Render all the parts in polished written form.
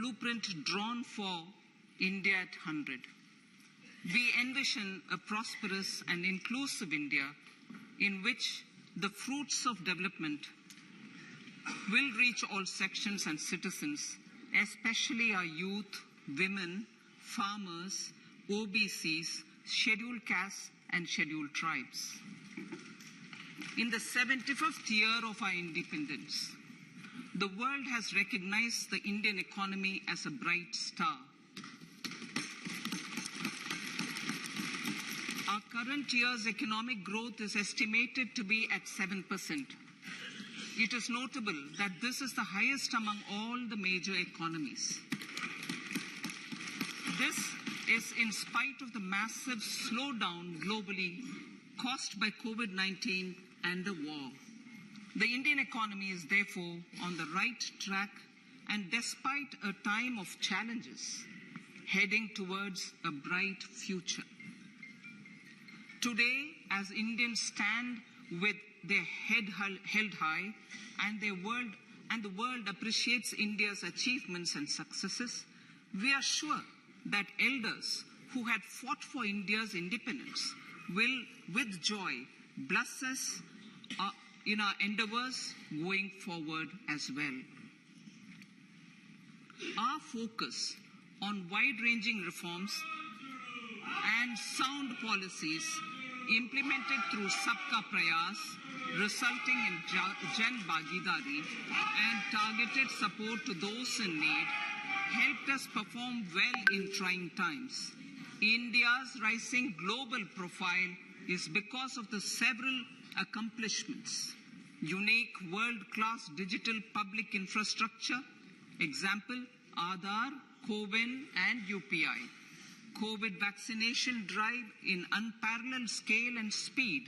blueprint drawn for India at 100. We envision a prosperous and inclusive India in which the fruits of development will reach all sections and citizens, especially our youth, women, farmers, OBCs, scheduled castes, and scheduled tribes. In the 75th year of our independence, the world has recognized the Indian economy as a bright star. Our current year's economic growth is estimated to be at 7%. It is notable that this is the highest among all the major economies. This is in spite of the massive slowdown globally caused by COVID-19 and the war. The Indian economy is therefore on the right track and despite a time of challenges, heading towards a bright future. Today, as Indians stand with their head held high and the world appreciates India's achievements and successes, we are sure that elders who had fought for India's independence will, with joy, bless us in our endeavors going forward as well. Our focus on wide-ranging reforms and sound policies implemented through Sabka Prayas, resulting in Jan Bhagidari and targeted support to those in need, helped us perform well in trying times. India's rising global profile is because of the several accomplishments: unique world-class digital public infrastructure, example, Aadhaar, CoWIN and UPI, COVID vaccination drive in unparalleled scale and speed,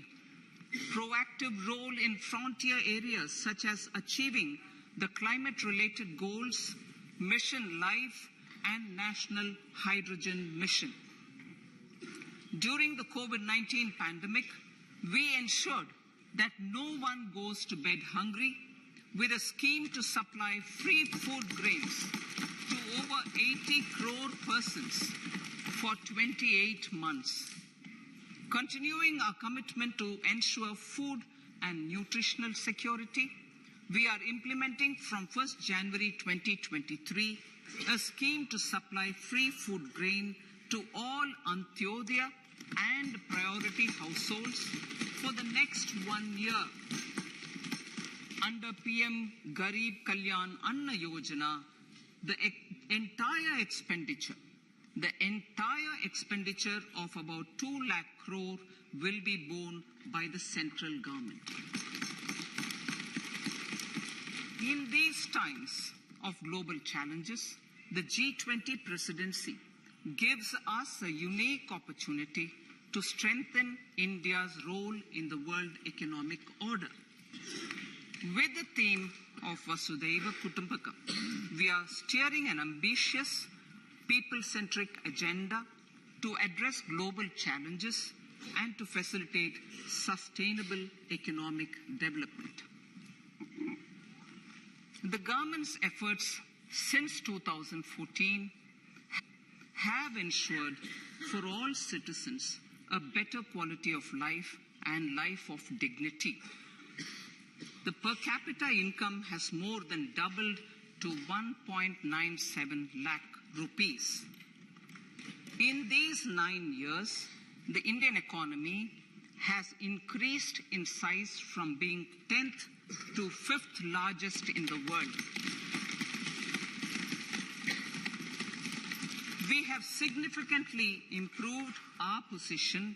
proactive role in frontier areas such as achieving the climate-related goals, Mission Life and National Hydrogen Mission. During the COVID-19 pandemic, we ensured that no one goes to bed hungry with a scheme to supply free food grains to over 80 crore persons for 28 months. Continuing our commitment to ensure food and nutritional security, we are implementing from 1st January 2023 a scheme to supply free food grain to all Antyodaya and priority households for the next 1 year. Under PM Garib Kalyan Anna Yojana, the entire expenditure of about 2 lakh crore will be borne by the central government. In these times of global challenges, the G20 presidency gives us a unique opportunity to strengthen India's role in the world economic order. With the theme of Vasudhaiva Kutumbakam, we are steering an ambitious, people-centric agenda to address global challenges and to facilitate sustainable economic development. The government's efforts since 2014 have ensured for all citizens a better quality of life and life of dignity. The per capita income has more than doubled to 1.97 lakh rupees. In these 9 years, the Indian economy has increased in size from being 10th to 5th largest in the world. We have significantly improved our position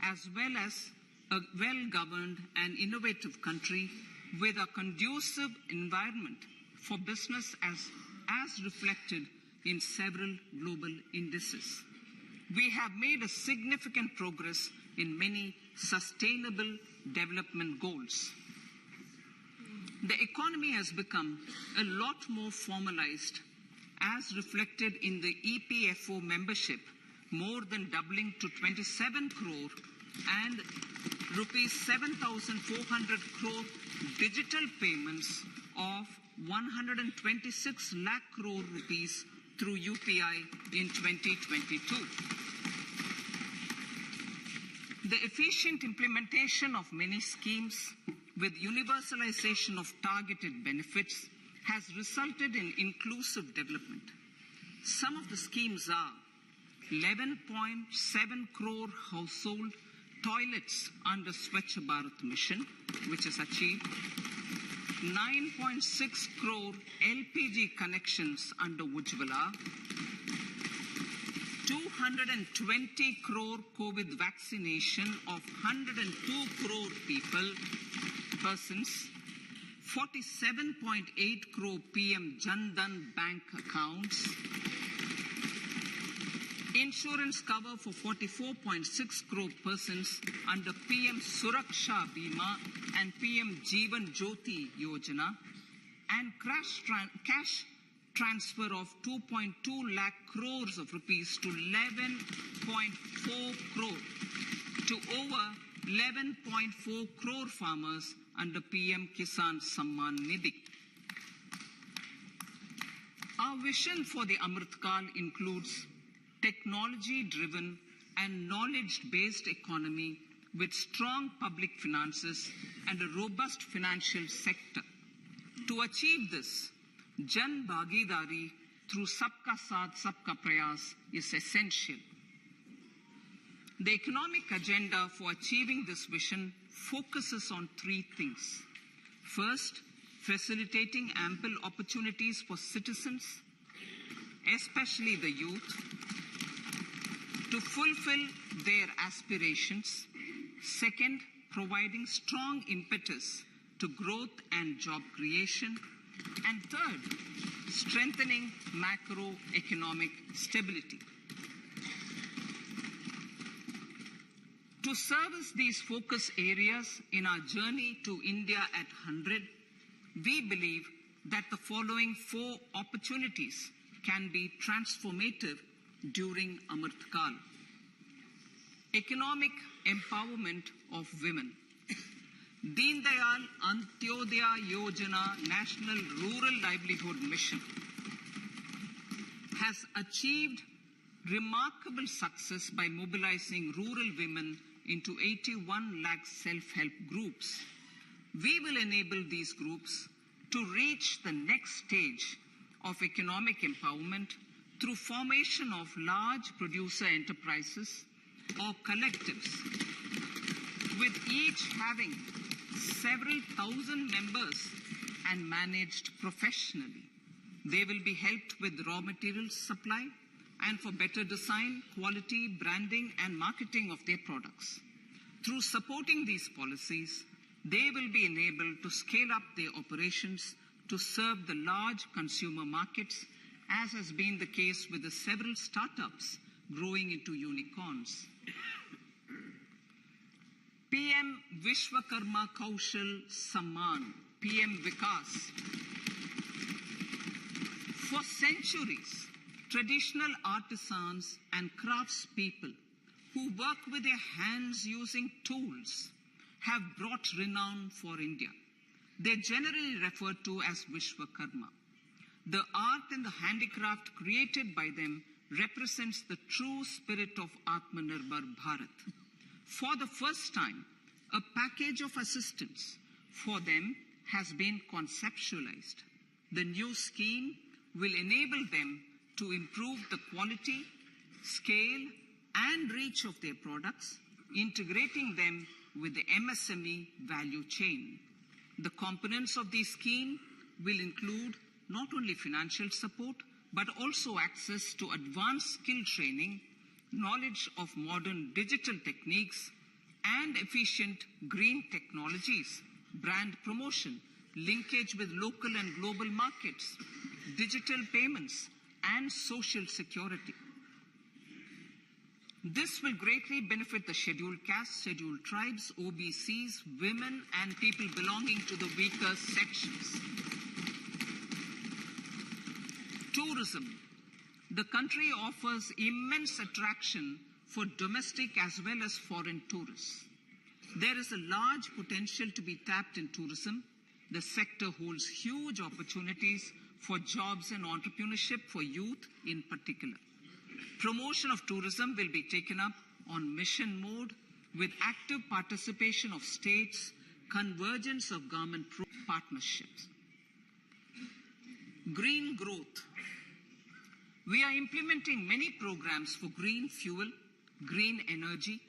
as well as a well-governed and innovative country with a conducive environment for business as reflected in several global indices. We have made a significant progress in many sustainable development goals. The economy has become a lot more formalized as reflected in the EPFO membership, more than doubling to 27 crore and rupees 7,400 crore digital payments of 126 lakh crore rupees through UPI in 2022. The efficient implementation of many schemes with universalization of targeted benefits has resulted in inclusive development. Some of the schemes are 11.7 crore household toilets under Swachh Bharat Mission, which is achieved, 9.6 crore LPG connections under Ujjwala, 220 crore COVID vaccination of 102 crore persons, 47.8 crore PM Jan Dhan bank accounts, insurance cover for 44.6 crore persons under PM Suraksha Bima and PM Jeevan Jyoti Yojana, and cash transfer of 2.2 lakh crores of rupees to 11.4 crore to over 11.4 crore farmers under PM Kisan Samman Nidhi. Our vision for the Amrit Kaal includes technology-driven and knowledge-based economy with strong public finances and a robust financial sector. To achieve this, Jan Bhagidari through Sabka Saath Sabka Prayas is essential. The economic agenda for achieving this vision focuses on three things. First, facilitating ample opportunities for citizens, especially the youth, to fulfill their aspirations. Second, providing strong impetus to growth and job creation. And third, strengthening macroeconomic stability. To service these focus areas in our journey to India at 100, we believe that the following four opportunities can be transformative during Amrit Kaal. Economic empowerment of women. Deen Dayal Antyodaya Yojana National Rural Livelihood Mission has achieved remarkable success by mobilizing rural women into 81 lakh self-help groups. We will enable these groups to reach the next stage of economic empowerment through formation of large producer enterprises or collectives, with each having several thousand members and managed professionally. They will be helped with raw materials supply and for better design, quality, branding, and marketing of their products. Through supporting these policies, they will be enabled to scale up their operations to serve the large consumer markets, as has been the case with the several startups growing into unicorns. PM Vishwakarma Kaushal Samman, PM Vikas. For centuries, traditional artisans and craftspeople who work with their hands using tools have brought renown for India. They're generally referred to as Vishwakarma. The art and the handicraft created by them represents the true spirit of Atmanirbhar Bharat. For the first time, a package of assistance for them has been conceptualized. The new scheme will enable them to improve the quality, scale, and reach of their products, integrating them with the MSME value chain. The components of this scheme will include not only financial support, but also access to advanced skill training, knowledge of modern digital techniques, and efficient green technologies, brand promotion, linkage with local and global markets, digital payments, and social security. This will greatly benefit the scheduled castes, scheduled tribes, OBCs, women, and people belonging to the weaker sections. Tourism. The country offers immense attraction for domestic as well as foreign tourists. There is a large potential to be tapped in tourism. the sector holds huge opportunities for jobs and entrepreneurship for youth in particular. Promotion of tourism will be taken up on mission mode with active participation of states, convergence of government partnerships. Green growth. We are implementing many programs for green fuel, green energy,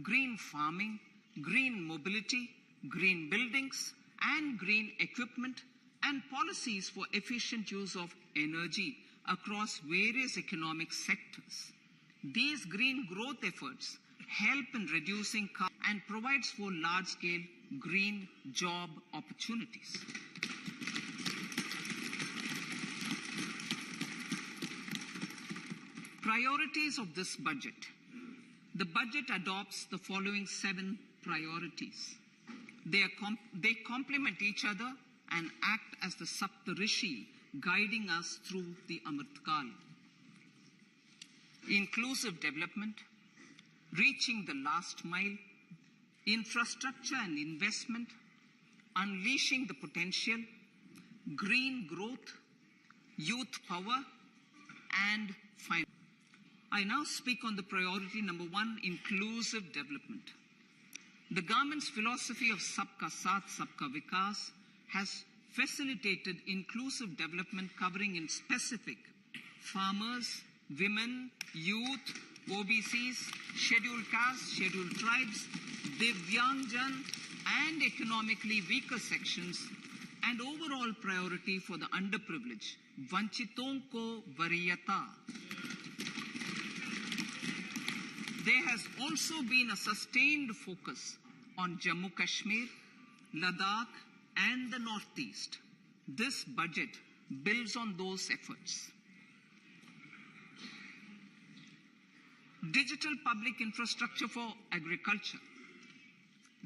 green farming, green mobility, green buildings, and green equipment, and policies for efficient use of energy across various economic sectors. These green growth efforts help in reducing carbon and provides for large-scale green job opportunities. Priorities of this budget. The budget adopts the following 7 priorities. They complement each other and act as the Saptarishi guiding us through the Amritkal. Inclusive development, reaching the last mile, infrastructure and investment, unleashing the potential, green growth, youth power, and finance. I now speak on the priority number 1, inclusive development. The government's philosophy of Sabka Saath, Sabka Vikas has facilitated inclusive development covering in specific farmers, women, youth, OBCs, scheduled castes, scheduled tribes, Divyangjan, and economically weaker sections, and overall priority for the underprivileged, Vanchiton ko Variyata. There has also been a sustained focus on Jammu Kashmir, Ladakh, and the Northeast. This budget builds on those efforts. Digital public infrastructure for agriculture.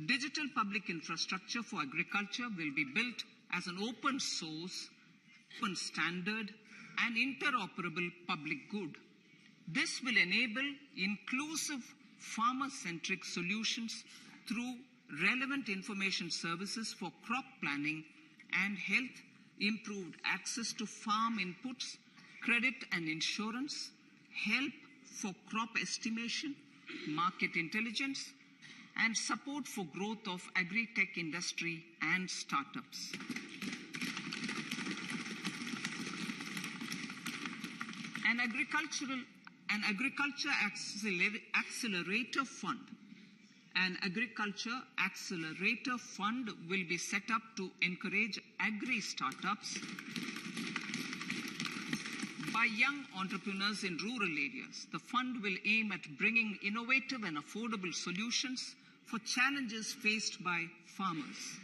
Digital public infrastructure for agriculture will be built as an open source, open standard, and interoperable public good. This will enable inclusive farmer-centric solutions through relevant information services for crop planning and health, improved access to farm inputs, credit and insurance, help for crop estimation, market intelligence, and support for growth of agri-tech industry and startups. An agriculture accelerator fund. An agriculture accelerator fund will be set up to encourage agri-startups by young entrepreneurs in rural areas. The fund will aim at bringing innovative and affordable solutions for challenges faced by farmers.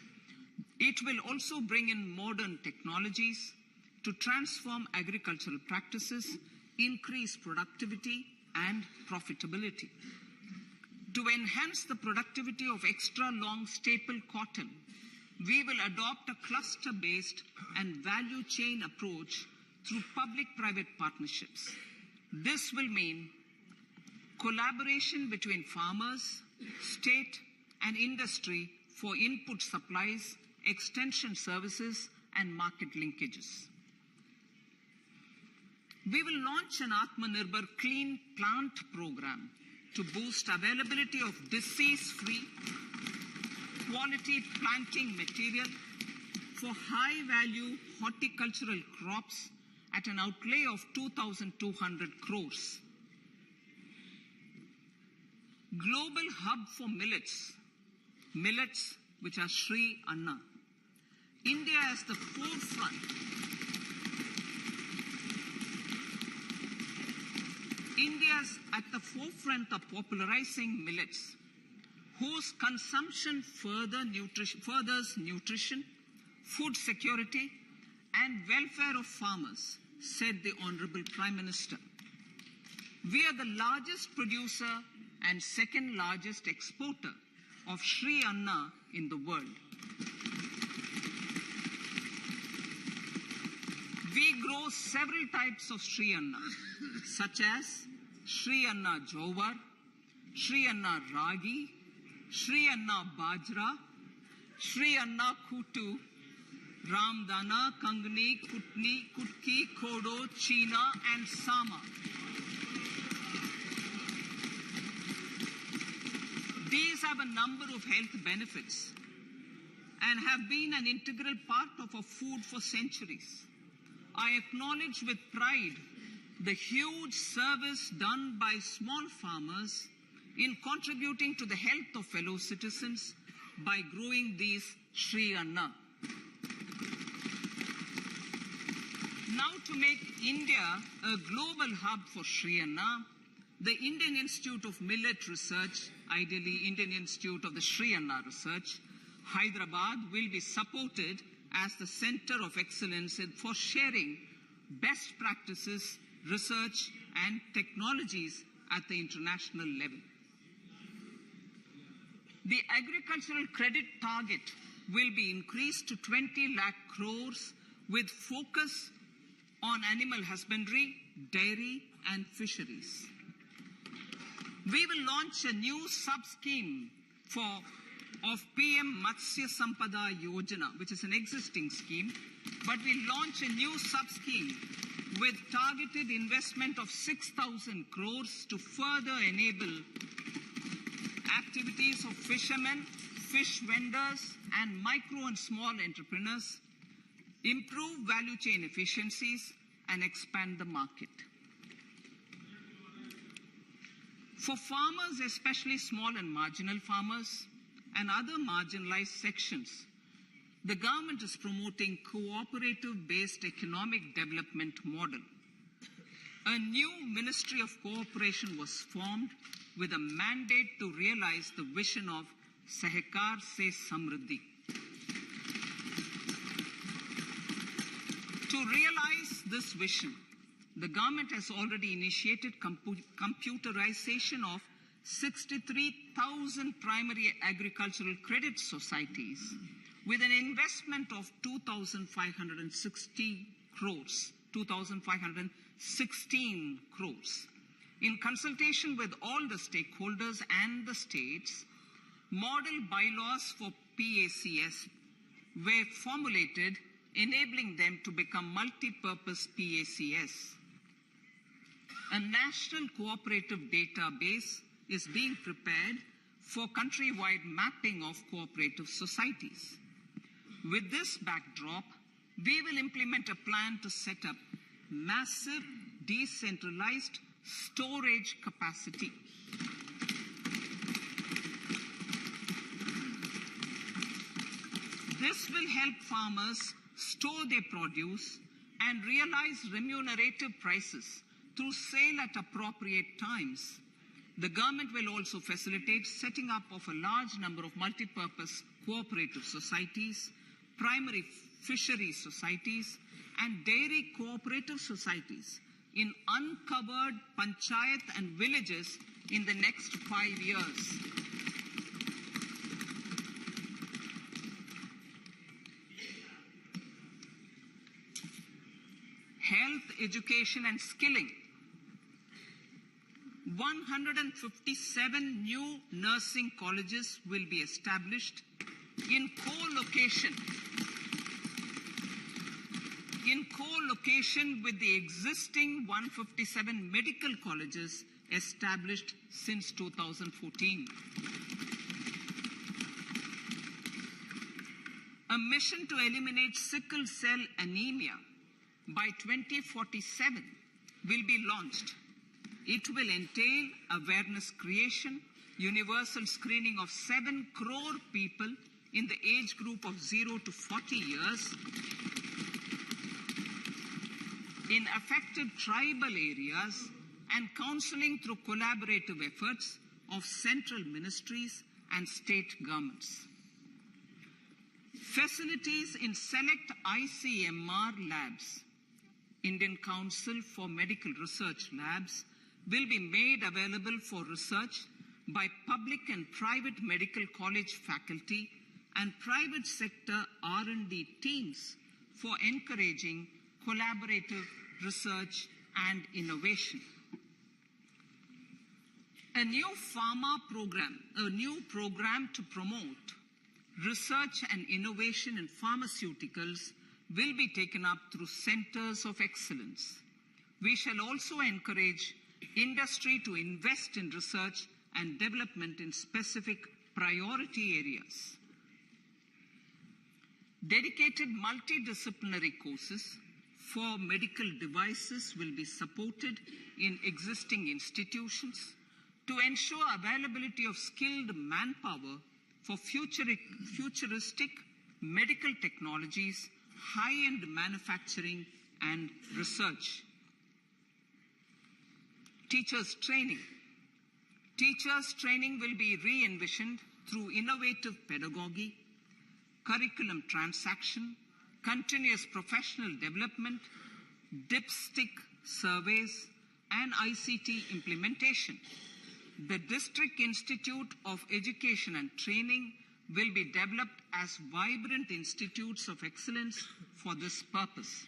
It will also bring in modern technologies to transform agricultural practices, increase productivity and profitability. To enhance the productivity of extra long staple cotton, we will adopt a cluster-based and value chain approach through public-private partnerships. This will mean collaboration between farmers, state, and industry for input supplies, extension services, and market linkages. We will launch an Atmanirbhar Clean Plant program to boost availability of disease-free, quality planting material for high-value horticultural crops at an outlay of 2,200 crores. Global hub for millets, which are Sri Anna. India is the forefront. India's at the forefront of popularizing millets, whose consumption furthers nutrition, food security, and welfare of farmers, said the Honorable Prime Minister. We are the largest producer and second largest exporter of Sri Anna in the world. We grow several types of Sri Anna, such as Sri Anna Jowar, Sri Anna Ragi, Sri Anna Bajra, Sri Anna Kutu, Ramdana, Kangni, Kutni, Kutki, Kodo, China, and Sama. These have a number of health benefits and have been an integral part of our food for centuries. I acknowledge with pride the huge service done by small farmers in contributing to the health of fellow citizens by growing these Sri Anna. Now, to make India a global hub for Sri Anna, the Indian Institute of Millet Research, ideally Indian Institute of the Sri Anna Research, Hyderabad, will be supported as the center of excellence for sharing best practices, research, and technologies at the international level. The agricultural credit target will be increased to 20 lakh crores with focus on animal husbandry, dairy, and fisheries. We will launch a new sub-scheme of PM Matsya Sampada Yojana, which is an existing scheme, but we'll launch a new sub-scheme with targeted investment of 6,000 crores to further enable activities of fishermen, fish vendors, and micro and small entrepreneurs, improve value chain efficiencies, and expand the market. For farmers, especially small and marginal farmers and other marginalized sections, the government is promoting cooperative-based economic development model. A new Ministry of Cooperation was formed with a mandate to realize the vision of Sahkar Se Samriddhi. To realize this vision, the government has already initiated computerization of 63,000 primary agricultural credit societies with an investment of 2,516 crores. In consultation with all the stakeholders and the states, model bylaws for PACS were formulated, enabling them to become multi-purpose PACS. A national cooperative database is being prepared for countrywide mapping of cooperative societies. With this backdrop, we will implement a plan to set up massive decentralized storage capacity. This will help farmers store their produce and realize remunerative prices through sale at appropriate times. The government will also facilitate setting up of a large number of multi-purpose cooperative societies, primary fishery societies, and dairy cooperative societies in uncovered panchayat and villages in the next 5 years. Health, education, and skilling. 157 new nursing colleges will be established in co-location with the existing 157 medical colleges established since 2014. A mission to eliminate sickle cell anemia by 2047 will be launched. It will entail awareness creation, universal screening of 7 crore people in the age group of 0 to 40 years in affected tribal areas, and counseling through collaborative efforts of central ministries and state governments. Facilities in select ICMR labs, Indian Council for Medical Research Labs, will be made available for research by public and private medical college faculty and private sector R&D teams for encouraging collaborative research and innovation. A new program to promote research and innovation in pharmaceuticals will be taken up through centers of excellence. We shall also encourage industry to invest in research and development in specific priority areas. Dedicated multidisciplinary courses for medical devices will be supported in existing institutions to ensure availability of skilled manpower for futuristic medical technologies, high-end manufacturing, and research. Teachers' training. Teachers' training will be re-envisioned through innovative pedagogy, curriculum transaction, continuous professional development, dipstick surveys, and ICT implementation. The District Institute of Education and Training will be developed as vibrant institutes of excellence for this purpose.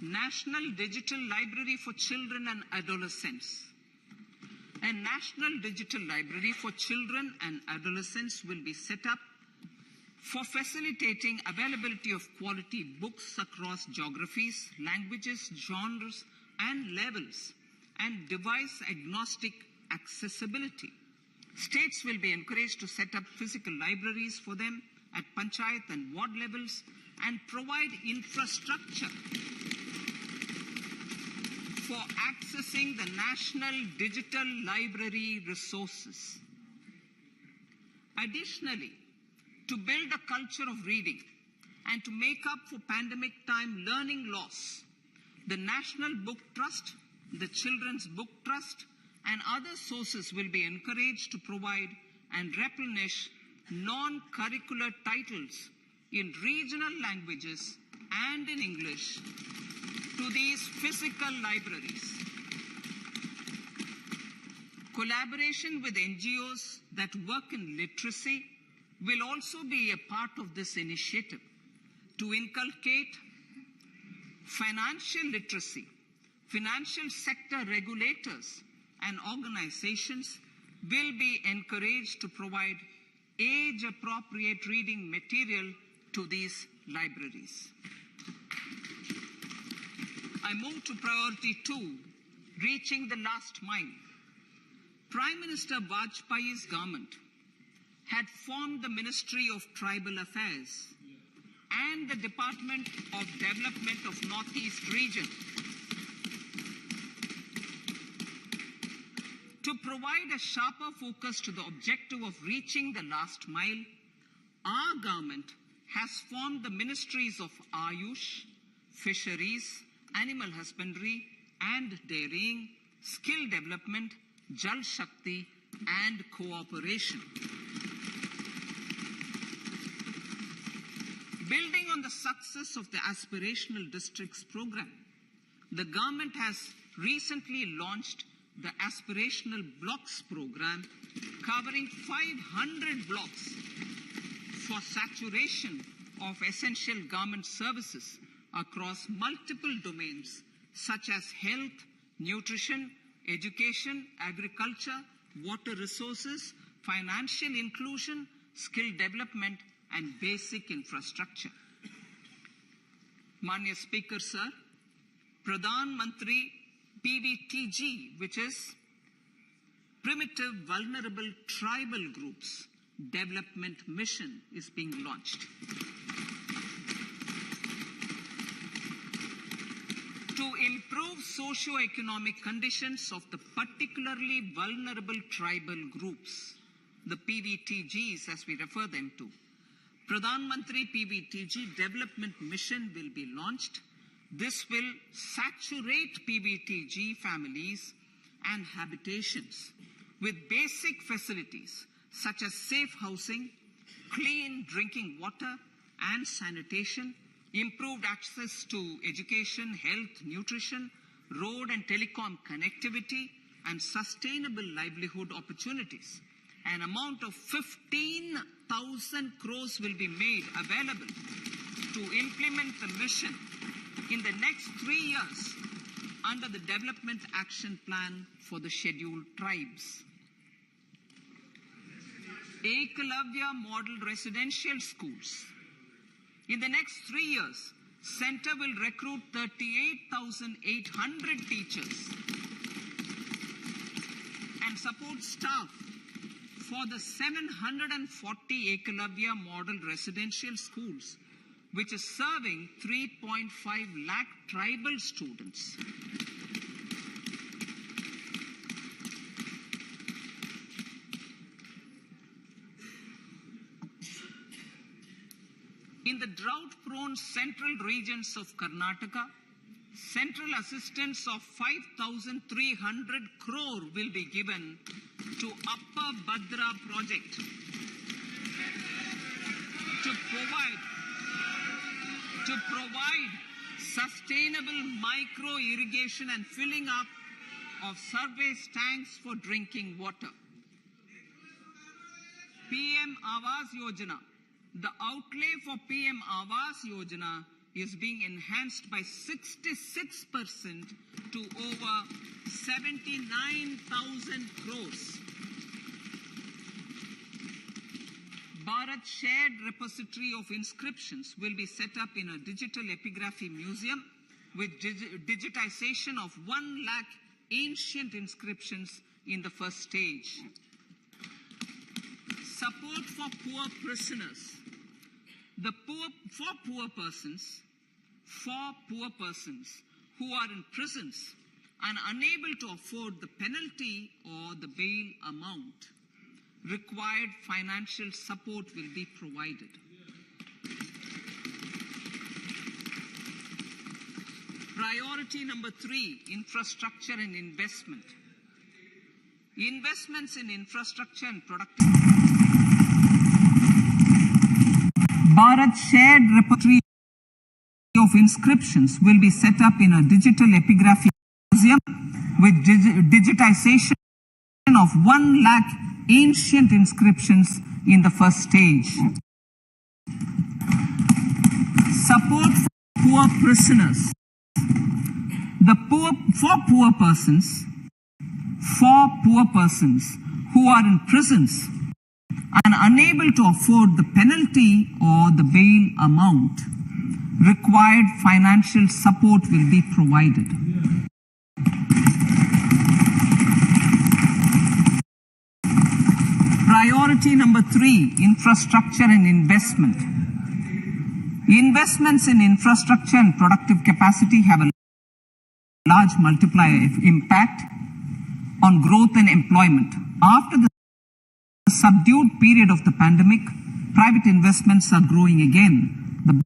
National Digital Library for Children and Adolescents. A National Digital Library for Children and Adolescents will be set up for facilitating availability of quality books across geographies, languages, genres, and levels, and device-agnostic accessibility. States will be encouraged to set up physical libraries for them at panchayat and ward levels and provide infrastructure for accessing the National Digital Library resources. Additionally, to build a culture of reading and to make up for pandemic time learning loss, the National Book Trust, the Children's Book Trust, and other sources will be encouraged to provide and replenish non-curricular titles in regional languages and in English to these physical libraries. Collaboration with NGOs that work in literacy will also be a part of this initiative to inculcate financial literacy. Financial sector regulators and organizations will be encouraged to provide age-appropriate reading material to these libraries. I move to priority 2, reaching the last mile. Prime Minister Vajpayee's government had formed the Ministry of Tribal Affairs and the Department of Development of Northeast Region to provide a sharper focus to the objective of reaching the last mile. Our government has formed the Ministries of Ayush, Fisheries, Animal Husbandry and Dairying, Skill Development, Jal Shakti and Cooperation. Building on the success of the Aspirational Districts program, the government has recently launched the Aspirational Blocks program, covering 500 blocks for saturation of essential government services across multiple domains such as health, nutrition, education, agriculture, water resources, financial inclusion, skill development, and basic infrastructure. Manya Speaker, Sir, Pradhan Mantri PVTG, which is Primitive Vulnerable Tribal Groups Development Mission, is being launched. To improve socio-economic conditions of the particularly vulnerable tribal groups, the PVTGs as we refer them to, Pradhan Mantri PVTG Development Mission will be launched. This will saturate PVTG families and habitations with basic facilities such as safe housing, clean drinking water and sanitation, improved access to education, health, nutrition, road and telecom connectivity, and sustainable livelihood opportunities. An amount of 15,000 crores will be made available to implement the mission in the next 3 years under the Development Action Plan for the Scheduled Tribes. Ekalavya Model Residential Schools. In the next 3 years, Center will recruit 38,800 teachers and support staff for the 740 Ekalavya Model Residential Schools, which is serving 3.5 lakh tribal students. In the drought-prone central regions of Karnataka, central assistance of 5,300 crore will be given to Upper Bhadra project to provide sustainable micro-irrigation and filling up of surface tanks for drinking water. PM Awas Yojana. The outlay for PM Awas Yojana is being enhanced by 66% to over 79,000 crores. Bharat Shared Repository of Inscriptions will be set up in a digital epigraphy museum with digitization of 1 lakh ancient inscriptions in the first stage. Support for poor prisoners. For poor persons who are in prisons and unable to afford the penalty or the bail amount, required financial support will be provided. Priority number 3, infrastructure and investment. Investments in infrastructure and productivity. Bharat Shared Repository of Inscriptions will be set up in a digital epigraphy museum with digitization of 1 lakh ancient inscriptions in the first stage. Support for poor prisoners. For poor persons who are in prisons and unable to afford the penalty or the bail amount, required financial support will be provided. Priority number 3, infrastructure and investment. Investments in infrastructure and productive capacity have a large multiplier impact on growth and employment. After the subdued period of the pandemic, private investments are growing again. The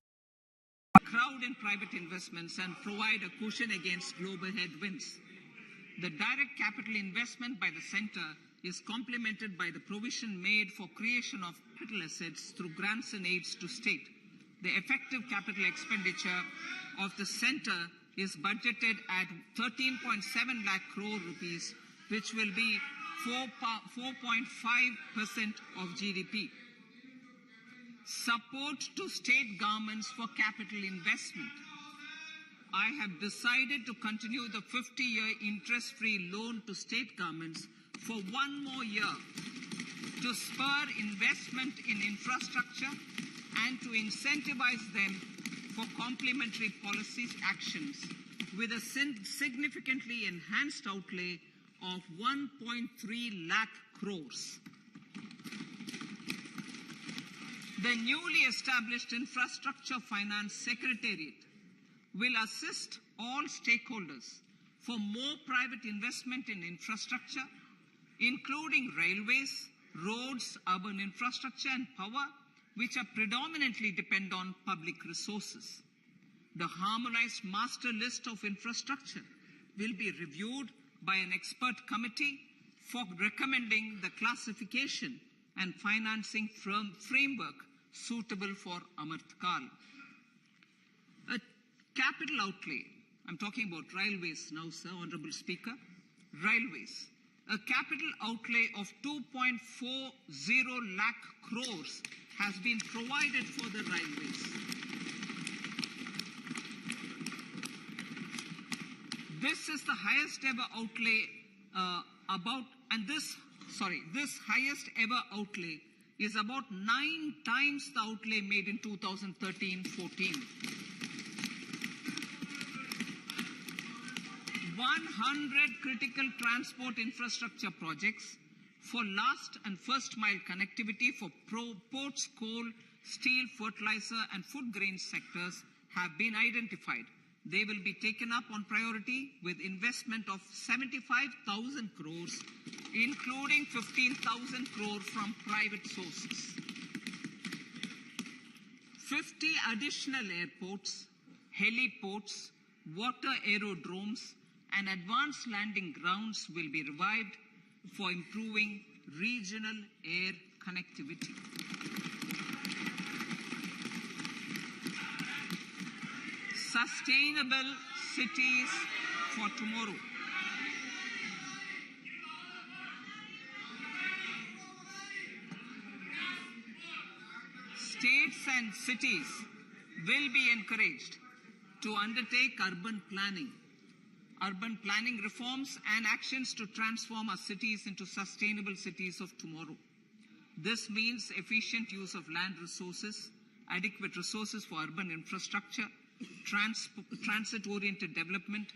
crowd in private investments and provide a cushion against global headwinds. The direct capital investment by the center is complemented by the provision made for creation of capital assets through grants and aids to state. The effective capital expenditure of the center is budgeted at 13.7 lakh crore rupees, which will be 4.5% of GDP. Support to state governments for capital investment. I have decided to continue the 50-year interest-free loan to state governments for 1 more year to spur investment in infrastructure and to incentivize them for complementary policy actions with a significantly enhanced outlay of 1.3 lakh crores. The newly established Infrastructure Finance Secretariat will assist all stakeholders for more private investment in infrastructure, including railways, roads, urban infrastructure and power, which are predominantly depend on public resources. The harmonized master list of infrastructure will be reviewed by an expert committee for recommending the classification and financing framework suitable for Amartkal. A capital outlay, I'm talking about railways now, sir, Honorable Speaker. Railways. A capital outlay of 2.40 lakh crores has been provided for the railways. This is the highest ever outlay this highest ever outlay is about 9 times the outlay made in 2013-14. 100 critical transport infrastructure projects for last and first mile connectivity for ports, coal, steel, fertilizer and food grain sectors have been identified. They will be taken up on priority with investment of 75,000 crores, including 15,000 crore from private sources. 50 additional airports, heliports, water aerodromes, and advanced landing grounds will be revived for improving regional air connectivity. Sustainable cities for tomorrow. States and cities will be encouraged to undertake urban planning reforms and actions to transform our cities into sustainable cities of tomorrow. This means efficient use of land resources, adequate resources for urban infrastructure, transit-oriented development,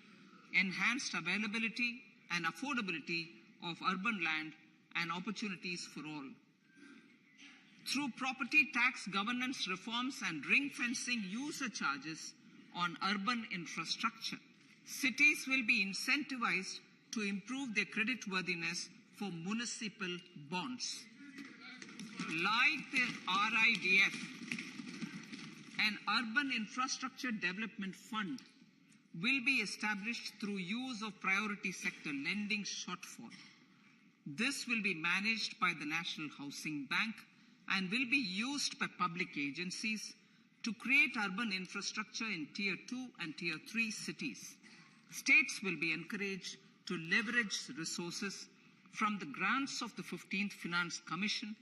enhanced availability and affordability of urban land and opportunities for all. Through property tax governance reforms and ring-fencing user charges on urban infrastructure, cities will be incentivized to improve their creditworthiness for municipal bonds. Like the RIDF, an Urban Infrastructure Development Fund will be established through use of priority sector lending shortfall. This will be managed by the National Housing Bank and will be used by public agencies to create urban infrastructure in Tier 2 and Tier 3 cities. States will be encouraged to leverage resources from the grants of the 15th Finance Commission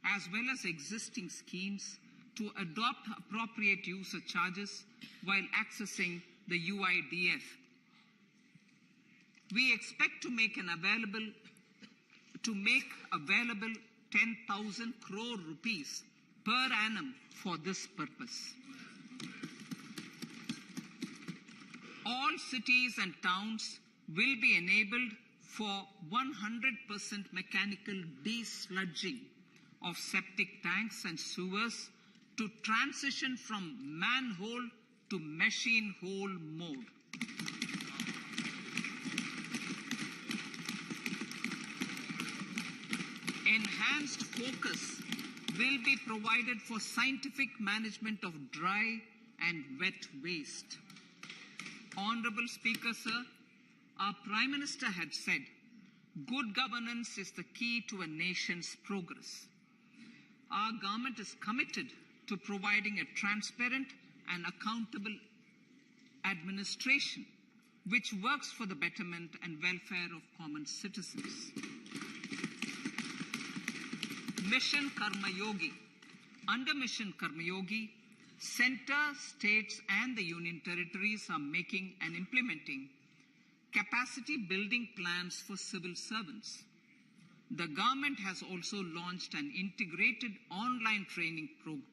as well as existing schemes to adopt appropriate user charges while accessing the UIDF. We expect to make available 10,000 crore rupees per annum for this purpose. All cities and towns will be enabled for 100% mechanical desludging of septic tanks and sewers to transition from manhole to machine hole mode. Enhanced focus will be provided for scientific management of dry and wet waste. Honorable Speaker, sir, our Prime Minister had said, good governance is the key to a nation's progress. Our government is committed to providing a transparent and accountable administration which works for the betterment and welfare of common citizens. Mission Karma Yogi. Under Mission Karma Yogi, Centre, states and the Union territories are making and implementing capacity building plans for civil servants. The government has also launched an integrated online training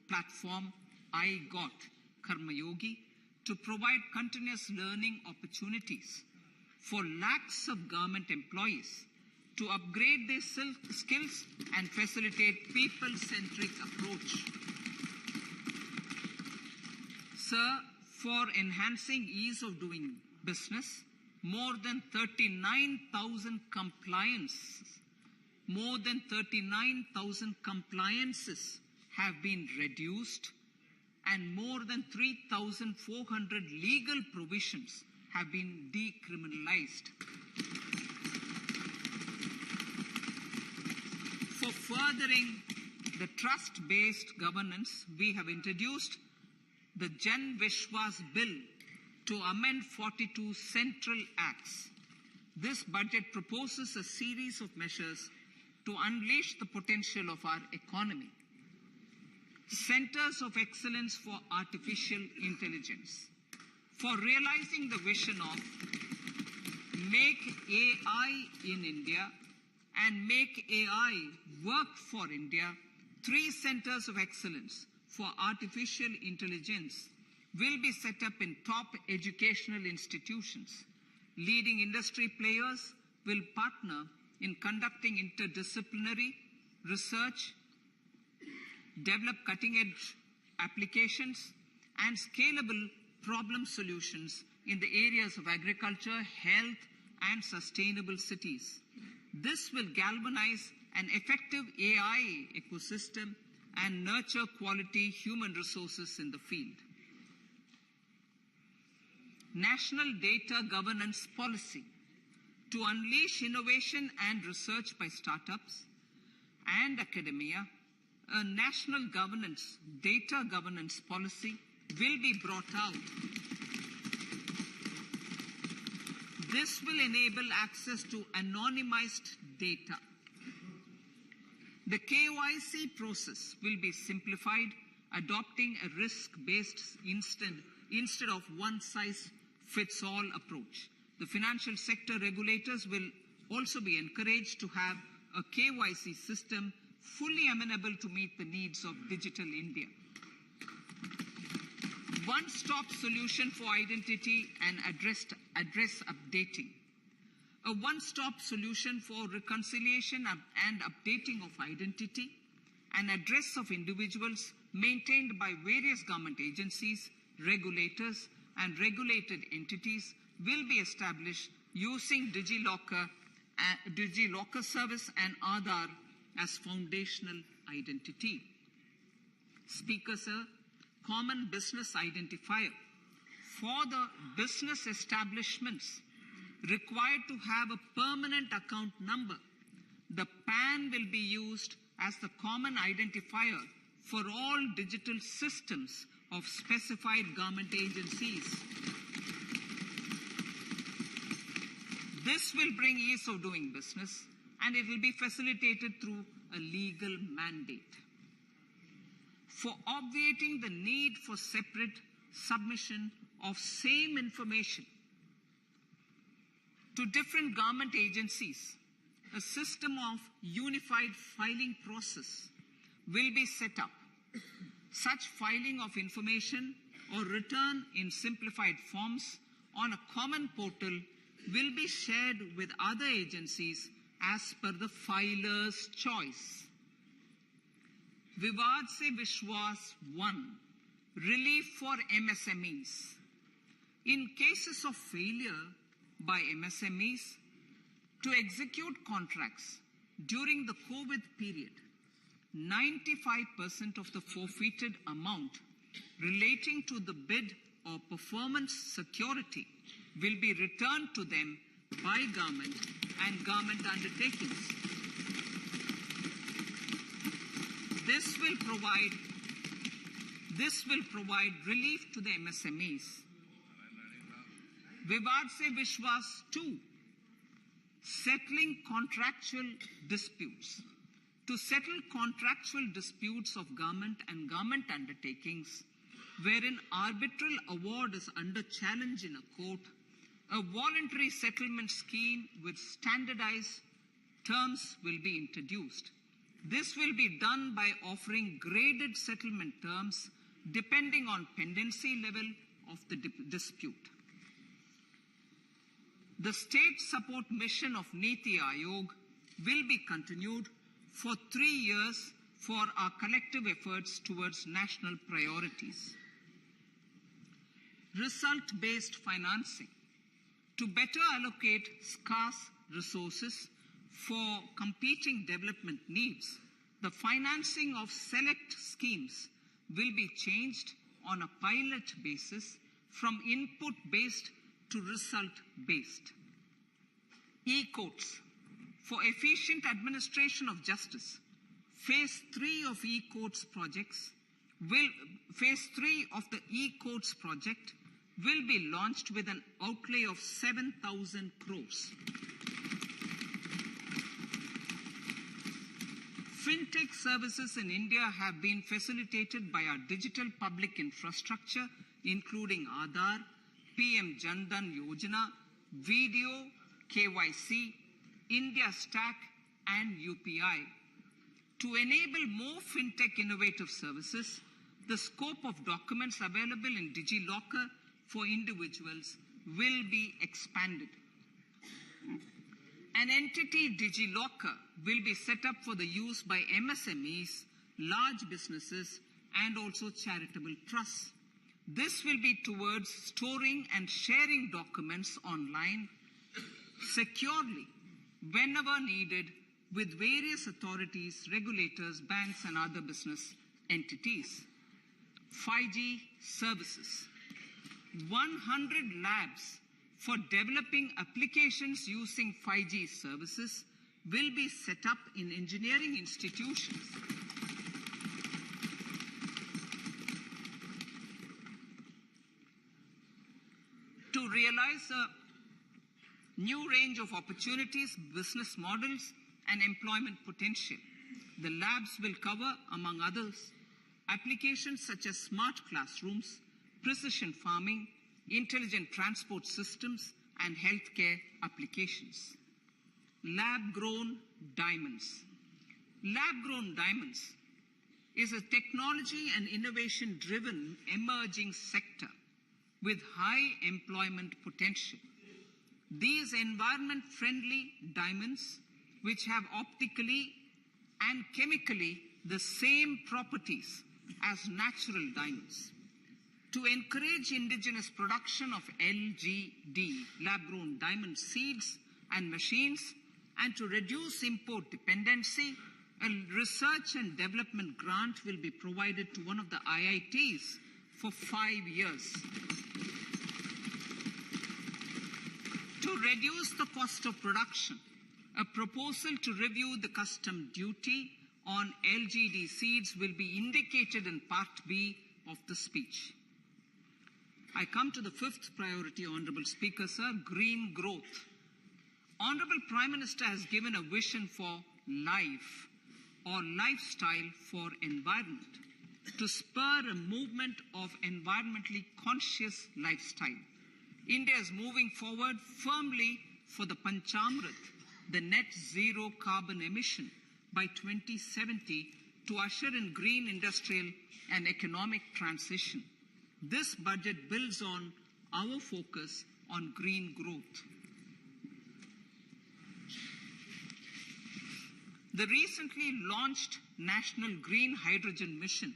platform, I Got Karma Yogi, to provide continuous learning opportunities for lakhs of government employees to upgrade their skills and facilitate people-centric approach. Sir, for enhancing ease of doing business, more than 39,000 compliances have been reduced and more than 3,400 legal provisions have been decriminalized. For furthering the trust-based governance, we have introduced the Jan Vishwas Bill to amend 42 central acts. This budget proposes a series of measures to unleash the potential of our economy. Centers of Excellence for Artificial Intelligence. For realizing the vision of Make AI in India and Make AI Work for India, 3 centers of excellence for artificial intelligence will be set up in top educational institutions. Leading industry players will partner in conducting interdisciplinary research, develop cutting-edge applications, and scalable problem solutions in the areas of agriculture, health, and sustainable cities. This will galvanize an effective AI ecosystem and nurture quality human resources in the field. National Data Governance Policy. To unleash innovation and research by startups and academia, a national data governance policy will be brought out. This will enable access to anonymized data. The KYC process will be simplified, adopting a risk-based instead of one-size-fits-all approach. The financial sector regulators will also be encouraged to have a KYC system fully amenable to meet the needs of digital India. One-stop solution for identity and address updating. A one-stop solution for reconciliation and updating of identity and address of individuals maintained by various government agencies, regulators, and regulated entities will be established using DigiLocker service and Aadhaar as foundational identity. Speaker, sir, common business identifier. For the business establishments required to have a permanent account number, the PAN will be used as the common identifier for all digital systems of specified government agencies. This will bring ease of doing business, and it will be facilitated through a legal mandate. For obviating the need for separate submission of same information to different government agencies, a system of unified filing process will be set up. Such filing of information or return in simplified forms on a common portal will be shared with other agencies as per the filer's choice. Vivad Se Vishwas 1. Relief for MSMEs. In cases of failure by MSMEs to execute contracts during the COVID period, 95% of the forfeited amount relating to the bid or performance security will be returned to them by government and government undertakings. This will provide relief to the MSMEs. Vivad Se Vishwas 2. Settling contractual disputes. To settle contractual disputes of government and government undertakings, wherein arbitral award is under challenge in a court, a voluntary settlement scheme with standardized terms will be introduced. This will be done by offering graded settlement terms depending on pendency level of the dispute. The state support mission of Niti Aayog will be continued for 3 years for our collective efforts towards national priorities. Result-based financing. To better allocate scarce resources for competing development needs, the financing of select schemes will be changed on a pilot basis from input-based to result-based. E-courts. For efficient administration of justice, Phase 3 of e-courts projects Phase 3 of the e-courts project will be launched with an outlay of 7,000 crores. Fintech services in India have been facilitated by our digital public infrastructure, including Aadhaar, PM Jan Dhan Yojana, Video, KYC, India Stack, and UPI. To enable more fintech innovative services, the scope of documents available in DigiLocker for individuals will be expanded. An entity, DigiLocker, will be set up for the use by MSMEs, large businesses, and also charitable trusts. This will be towards storing and sharing documents online securely whenever needed with various authorities, regulators, banks, and other business entities. 5G services. 100 labs for developing applications using 5G services will be set up in engineering institutions. To realize a new range of opportunities, business models, and employment potential, the labs will cover, among others, applications such as smart classrooms, precision farming, intelligent transport systems, and healthcare applications. Lab-grown diamonds. Lab-grown diamonds is a technology and innovation-driven emerging sector with high employment potential. These environment-friendly diamonds, which have optically and chemically the same properties as natural diamonds. To encourage indigenous production of LGD, lab-grown diamond seeds and machines, and to reduce import dependency, a research and development grant will be provided to one of the IITs for 5 years. To reduce the cost of production, a proposal to review the custom duty on LGD seeds will be indicated in Part B of the speech. I come to the fifth priority, Honourable Speaker, sir, green growth. Honourable Prime Minister has given a vision for life or lifestyle for environment to spur a movement of environmentally conscious lifestyle. India is moving forward firmly for the Panchamrit, the net zero carbon emission by 2070 to usher in green industrial and economic transition. This budget builds on our focus on green growth. The recently launched National Green Hydrogen Mission,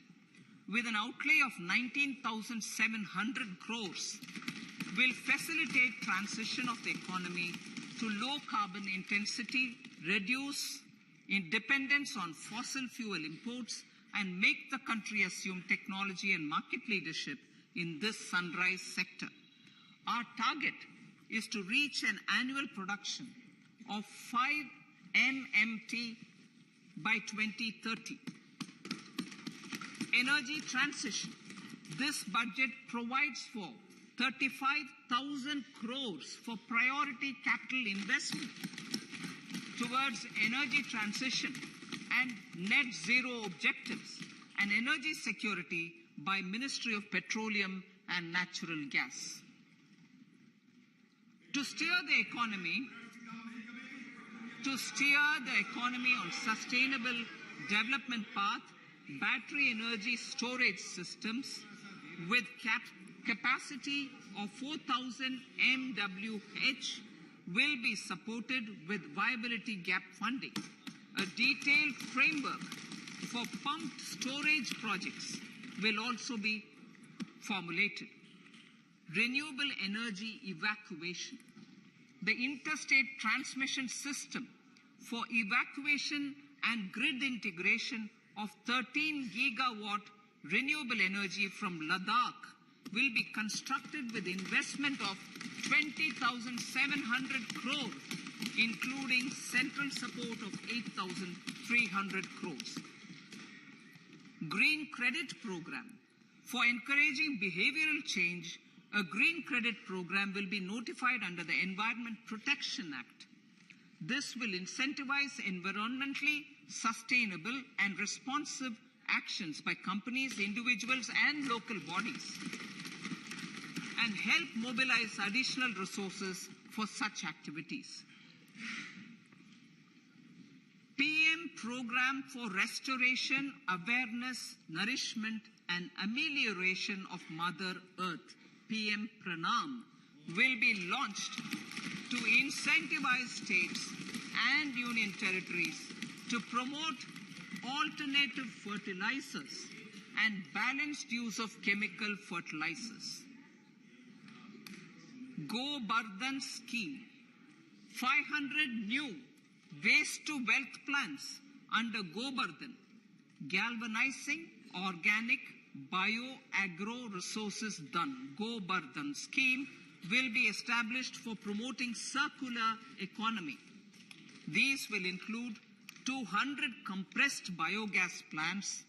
with an outlay of 19,700 crores, will facilitate transition of the economy to low carbon intensity, reduce dependence on fossil fuel imports, and make the country assume technology and market leadership in this sunrise sector. Our target is to reach an annual production of 5 MMT by 2030. Energy transition. This budget provides for 35,000 crores for priority capital investment towards energy transition and net zero objectives and energy security by Ministry of Petroleum and Natural Gas. To steer the economy on sustainable development path, battery energy storage systems with capacity of 4,000 MWh will be supported with viability gap funding. A detailed framework for pumped storage projects will also be formulated. Renewable energy evacuation. The interstate transmission system for evacuation and grid integration of 13 gigawatt renewable energy from Ladakh will be constructed with investment of 20,700 crores, including central support of 8,300 crores. Green Credit Program. For encouraging behavioral change, a Green Credit Program will be notified under the Environment Protection Act. This will incentivize environmentally sustainable and responsive actions by companies, individuals, and local bodies, and help mobilize additional resources for such activities. PM PM Program for Restoration, Awareness, Nourishment and Amelioration of Mother Earth, PM Pranam, will be launched to incentivize states and union territories to promote alternative fertilizers and balanced use of chemical fertilizers. Go Bardhan Scheme, 500 new waste to wealth plants under Go Bardhan, galvanizing organic bio-agro resources done. Go Bardhan scheme will be established for promoting circular economy. These will include 200 compressed biogas plants,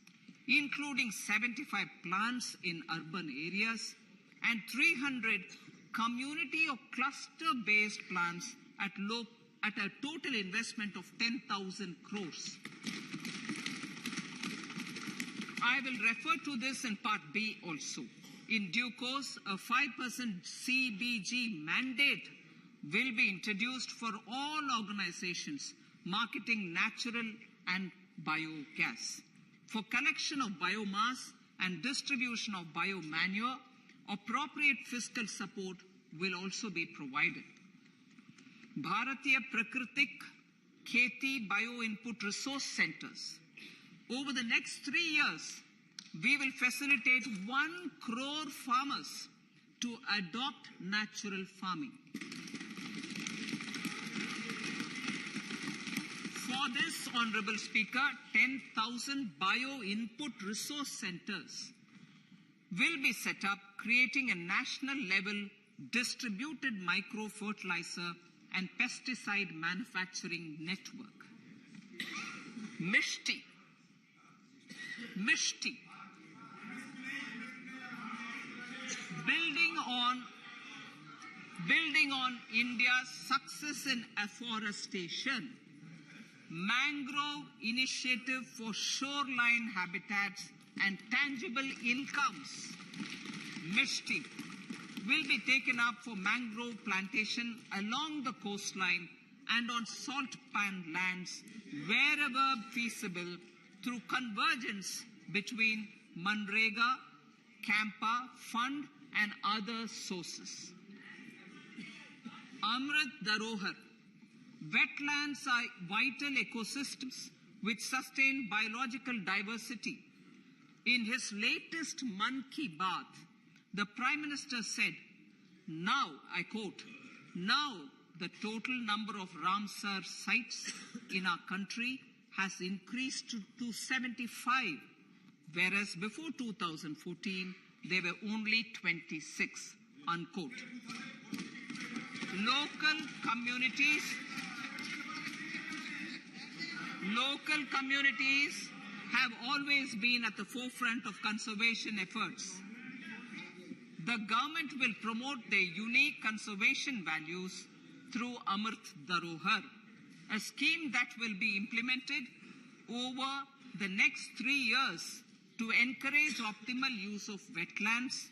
including 75 plants in urban areas and 300 community or cluster-based plants at a total investment of 10,000 crores. I will refer to this in Part B also. In due course, a 5% CBG mandate will be introduced for all organizations marketing natural and biogas. For collection of biomass and distribution of biomanure, appropriate fiscal support will also be provided. Bharatiya Prakritik Kheti Bio-Input Resource Centers. Over the next 3 years, we will facilitate 1 crore farmers to adopt natural farming. For this, Honorable Speaker, 10,000 bio-input resource centers will be set up, creating a national level distributed micro-fertilizer and pesticide manufacturing network. Mishti. Building on India's success in afforestation, Mangrove Initiative for Shoreline Habitats and Tangible Incomes, Mishti, will be taken up for mangrove plantation along the coastline and on salt pan lands wherever feasible through convergence between Manrega, Campa, Fund and other sources. Amrit Dharohar. Wetlands are vital ecosystems which sustain biological diversity. In his latest Mann Ki Baat, the Prime Minister said, now, I quote, now the total number of Ramsar sites in our country has increased to 75, whereas before 2014, there were only 26, unquote. Local communities have always been at the forefront of conservation efforts. The government will promote their unique conservation values through Amrit Dharohar, a scheme that will be implemented over the next 3 years to encourage optimal use of wetlands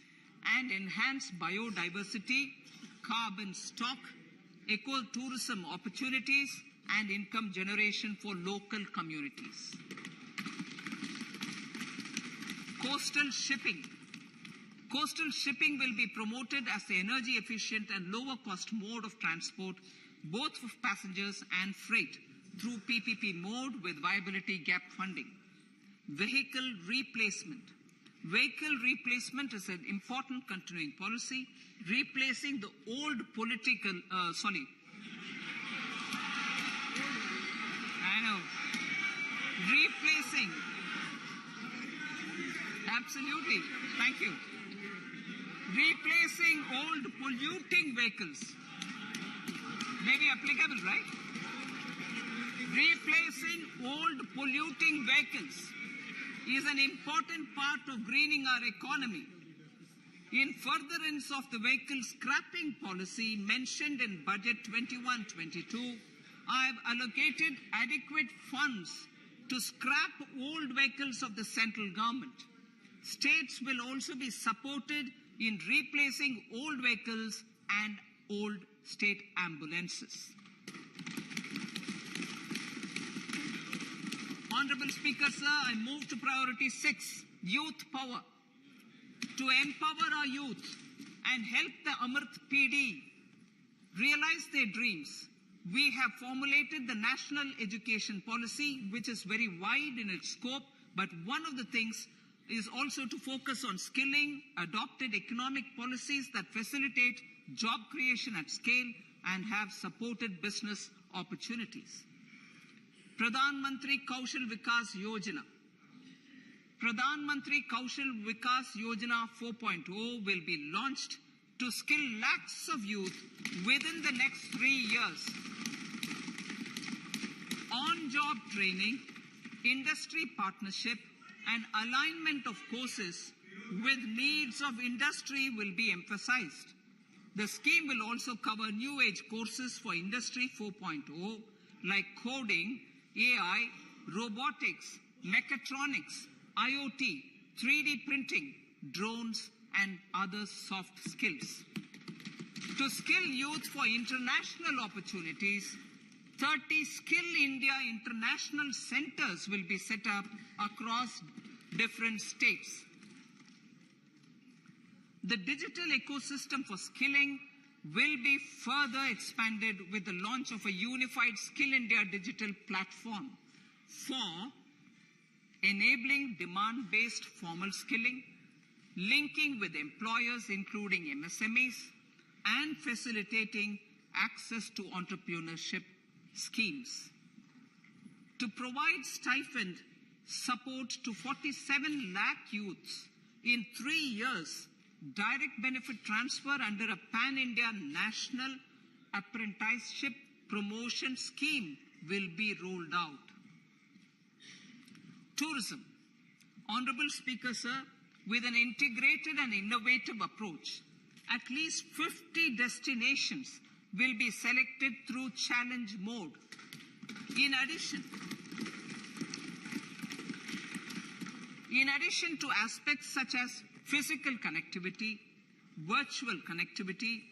and enhance biodiversity, carbon stock, ecotourism opportunities, and income generation for local communities. Coastal shipping. Coastal shipping will be promoted as the energy efficient and lower cost mode of transport, both for passengers and freight, through PPP mode with viability gap funding. Vehicle replacement. Vehicle replacement is an important continuing policy, replacing the old replacing, absolutely, thank you. Replacing old polluting vehicles may be applicable, right? Replacing old polluting vehicles is an important part of greening our economy. In furtherance of the vehicle scrapping policy mentioned in Budget 21-22, I have allocated adequate funds to scrap old vehicles of the central government. States will also be supported in replacing old vehicles and old state ambulances. Honorable Speaker, sir, I move to priority 6, youth power. To empower our youth and help the Amrit PD realize their dreams, we have formulated the National Education Policy, which is very wide in its scope, but one of the things is also to focus on skilling, adopted economic policies that facilitate job creation at scale and have supported business opportunities. Pradhan Mantri Kaushal Vikas Yojana. Pradhan Mantri Kaushal Vikas Yojana 4.0 will be launched to skill lakhs of youth within the next 3 years. On-job training, industry partnership, and alignment of courses with needs of industry will be emphasized. The scheme will also cover new age courses for Industry 4.0 like coding, AI, robotics, mechatronics, IoT, 3D printing, drones, and other soft skills. To skill youth for international opportunities, 30 Skill India International Centers will be set up across different states. The digital ecosystem for skilling will be further expanded with the launch of a unified Skill India digital platform for enabling demand-based formal skilling, linking with employers including MSMEs, and facilitating access to entrepreneurship schemes. To provide stipend support to 47 lakh youths in 3 years, direct benefit transfer under a pan-India national apprenticeship promotion scheme will be rolled out. Tourism. Honorable Speaker, sir, with an integrated and innovative approach, at least 50 destinations will be selected through challenge mode. In addition to aspects such as physical connectivity, virtual connectivity,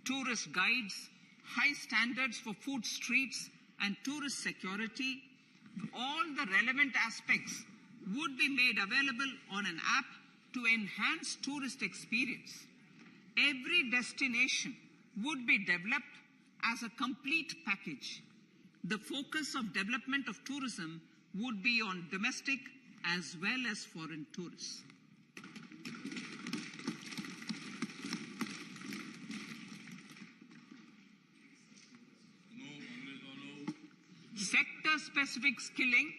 tourist guides, high standards for food streets, and tourist security, all the relevant aspects would be made available on an app to enhance tourist experience. Every destination would be developed as a complete package. The focus of development of tourism would be on domestic as well as foreign tourists. Sector-specific skilling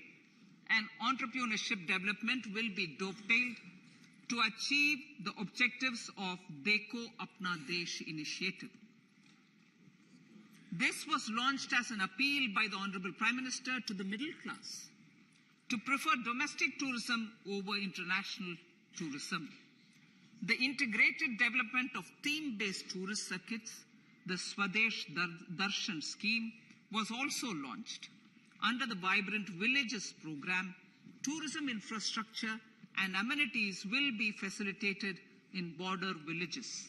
and entrepreneurship development will be dovetailed to achieve the objectives of Dekho Apna Desh initiative. This was launched as an appeal by the Honorable Prime Minister to the middle class to prefer domestic tourism over international tourism. The integrated development of theme-based tourist circuits, the Swadesh Darshan scheme, was also launched. Under the Vibrant Villages program, tourism infrastructure and amenities will be facilitated in border villages.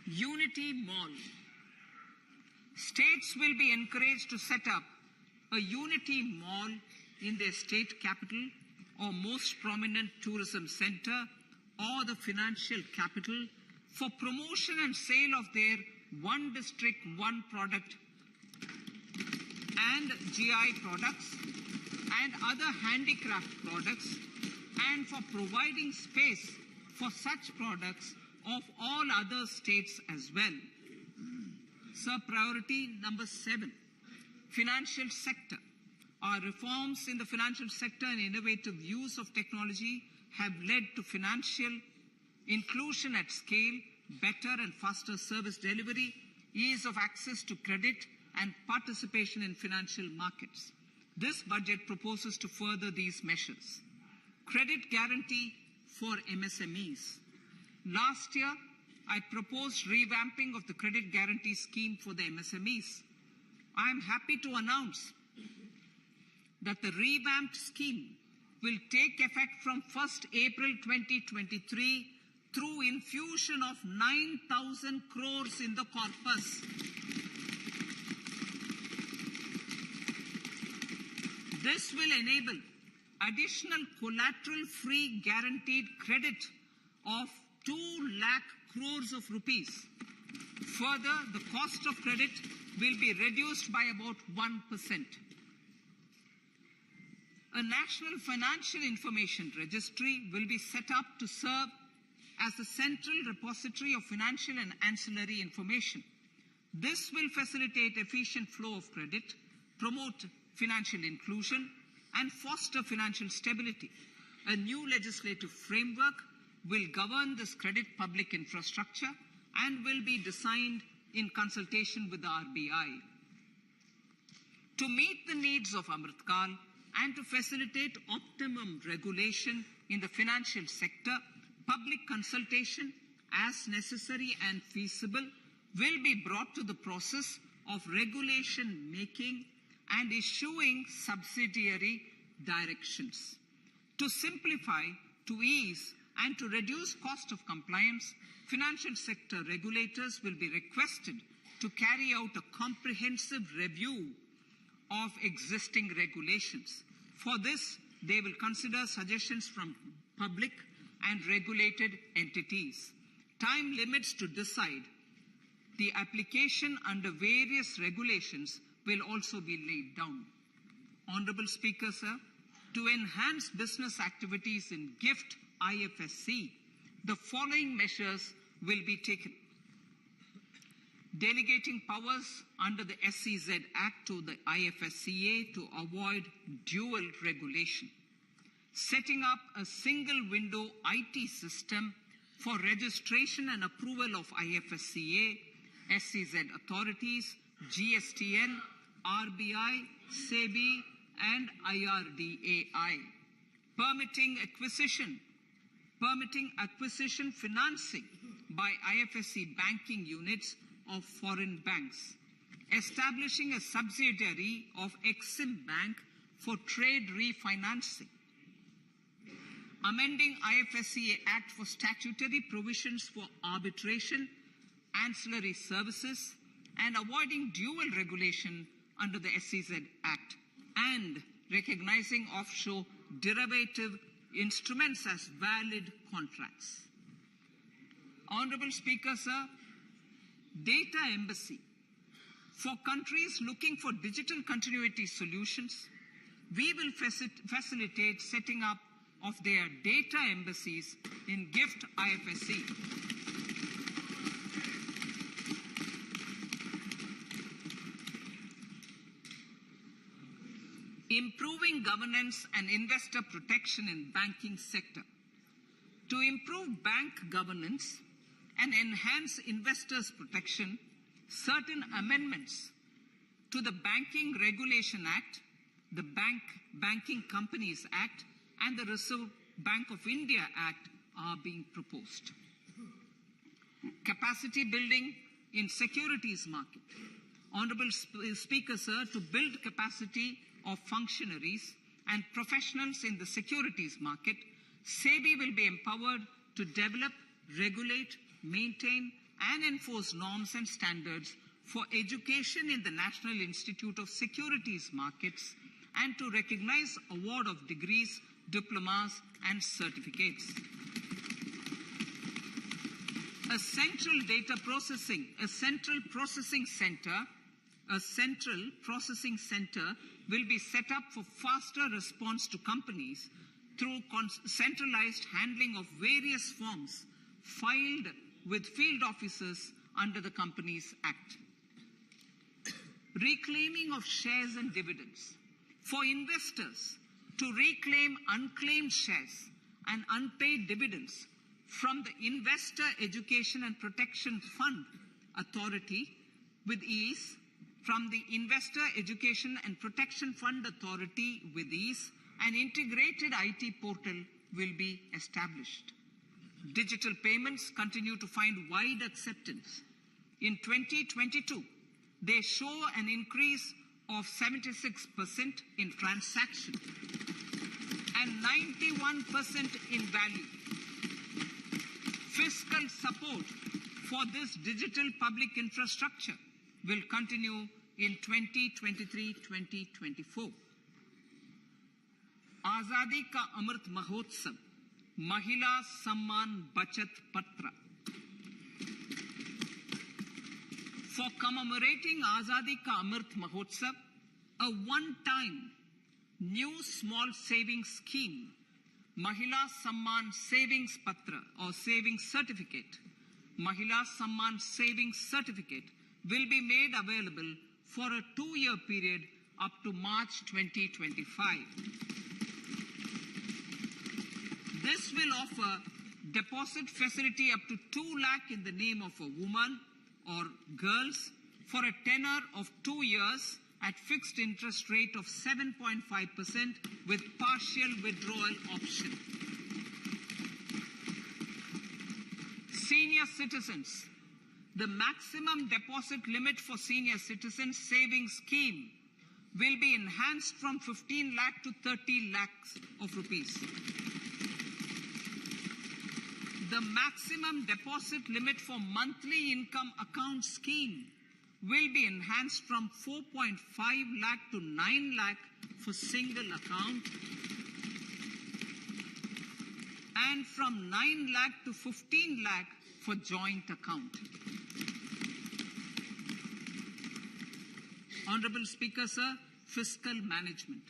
Unity Mall. States will be encouraged to set up a Unity Mall in their state capital or most prominent tourism center or the financial capital for promotion and sale of their one district, one product and GI products and other handicraft products, and for providing space for such products of all other states as well. Sir, priority number 7, financial sector. Our reforms in the financial sector and innovative use of technology have led to financial inclusion at scale, better and faster service delivery, ease of access to credit, and participation in financial markets. This budget proposes to further these measures. Credit guarantee for MSMEs. Last year, I proposed revamping of the credit guarantee scheme for the MSMEs. I am happy to announce that the revamped scheme will take effect from 1st April 2023 through infusion of 9,000 crores in the corpus. This will enable additional collateral-free guaranteed credit of 2 lakh crores of rupees. Further, the cost of credit will be reduced by about 1%. A National Financial Information Registry will be set up to serve as the central repository of financial and ancillary information. This will facilitate efficient flow of credit, promote financial inclusion, and foster financial stability. A new legislative framework will govern this credit public infrastructure and will be designed in consultation with the RBI. To meet the needs of Amrit Kal and to facilitate optimum regulation in the financial sector, public consultation, as necessary and feasible, will be brought to the process of regulation making and issuing subsidiary directions. To simplify, to ease, and to reduce cost of compliance, financial sector regulators will be requested to carry out a comprehensive review of existing regulations. For this, they will consider suggestions from public and regulated entities. Time limits to decide the application under various regulations will also be laid down. Honorable Speaker, sir, to enhance business activities in GIFT IFSC, the following measures will be taken. Delegating powers under the SEZ Act to the IFSCA to avoid dual regulation. Setting up a single window IT system for registration and approval of IFSCA, SEZ authorities, GSTN, RBI, SEBI, and IRDAI. Permitting acquisition financing by IFSC banking units of foreign banks. Establishing a subsidiary of Exim Bank for trade refinancing. Amending IFSCA Act for statutory provisions for arbitration, ancillary services, and avoiding dual regulation under the SEZ Act, and recognizing offshore derivative instruments as valid contracts. Honorable Speaker, sir, Data Embassy. For countries looking for digital continuity solutions, we will facilitate setting up of their data embassies in GIFT IFSC. Improving governance and investor protection in banking sector. To improve bank governance and enhance investors' protection, certain amendments to the Banking Regulation Act, the Banking Companies Act, and the Reserve Bank of India Act are being proposed. Capacity building in securities market. Honorable Speaker, sir, to build capacity of functionaries and professionals in the securities market, SEBI will be empowered to develop, regulate, maintain, and enforce norms and standards for education in the National Institute of Securities Markets and to recognize award of degrees, diplomas, and certificates. A central processing center will be set up for faster response to companies through centralized handling of various forms filed with field officers under the Companies Act. Reclaiming of shares and dividends. For investors to reclaim unclaimed shares and unpaid dividends from the Investor Education and Protection Fund Authority with ease, from the Investor Education and Protection Fund Authority with ease, an integrated IT portal will be established. Digital payments continue to find wide acceptance. In 2022, they show an increase of 76% in transactions and 91% in value. Fiscal support for this digital public infrastructure will continue in 2023-2024. आजादी का अमृत महोत्सव, महिला सम्मान बचत पत्र. For commemorating Azadi Ka Amrit Mahotsav, a one-time new small savings scheme, Mahila Samman Savings Patra or Savings Certificate, Mahila Samman Savings Certificate will be made available for a 2-year period up to March 2025. This will offer deposit facility up to 2 lakh in the name of a woman or girls for a tenure of 2 years at fixed interest rate of 7.5% with partial withdrawal option. Senior citizens. The maximum deposit limit for senior citizens savings scheme will be enhanced from 15 lakh to 30 lakhs of rupees. The maximum deposit limit for monthly income account scheme will be enhanced from 4.5 lakh to 9 lakh for single account and from 9 lakh to 15 lakh for joint account. Honorable Speaker, sir, fiscal management.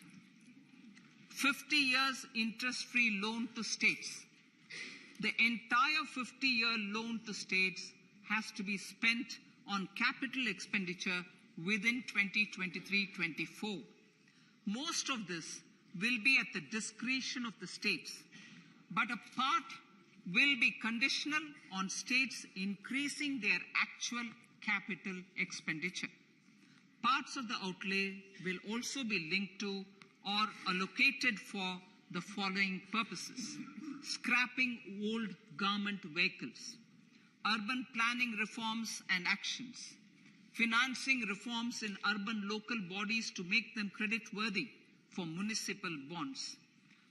50 years interest-free loan to states. The entire 50-year loan to states has to be spent on capital expenditure within 2023-24. Most of this will be at the discretion of the states, but a part will be conditional on states increasing their actual capital expenditure. Parts of the outlay will also be linked to or allocated for the following purposes: scrapping old government vehicles, urban planning reforms and actions, financing reforms in urban local bodies to make them creditworthy for municipal bonds,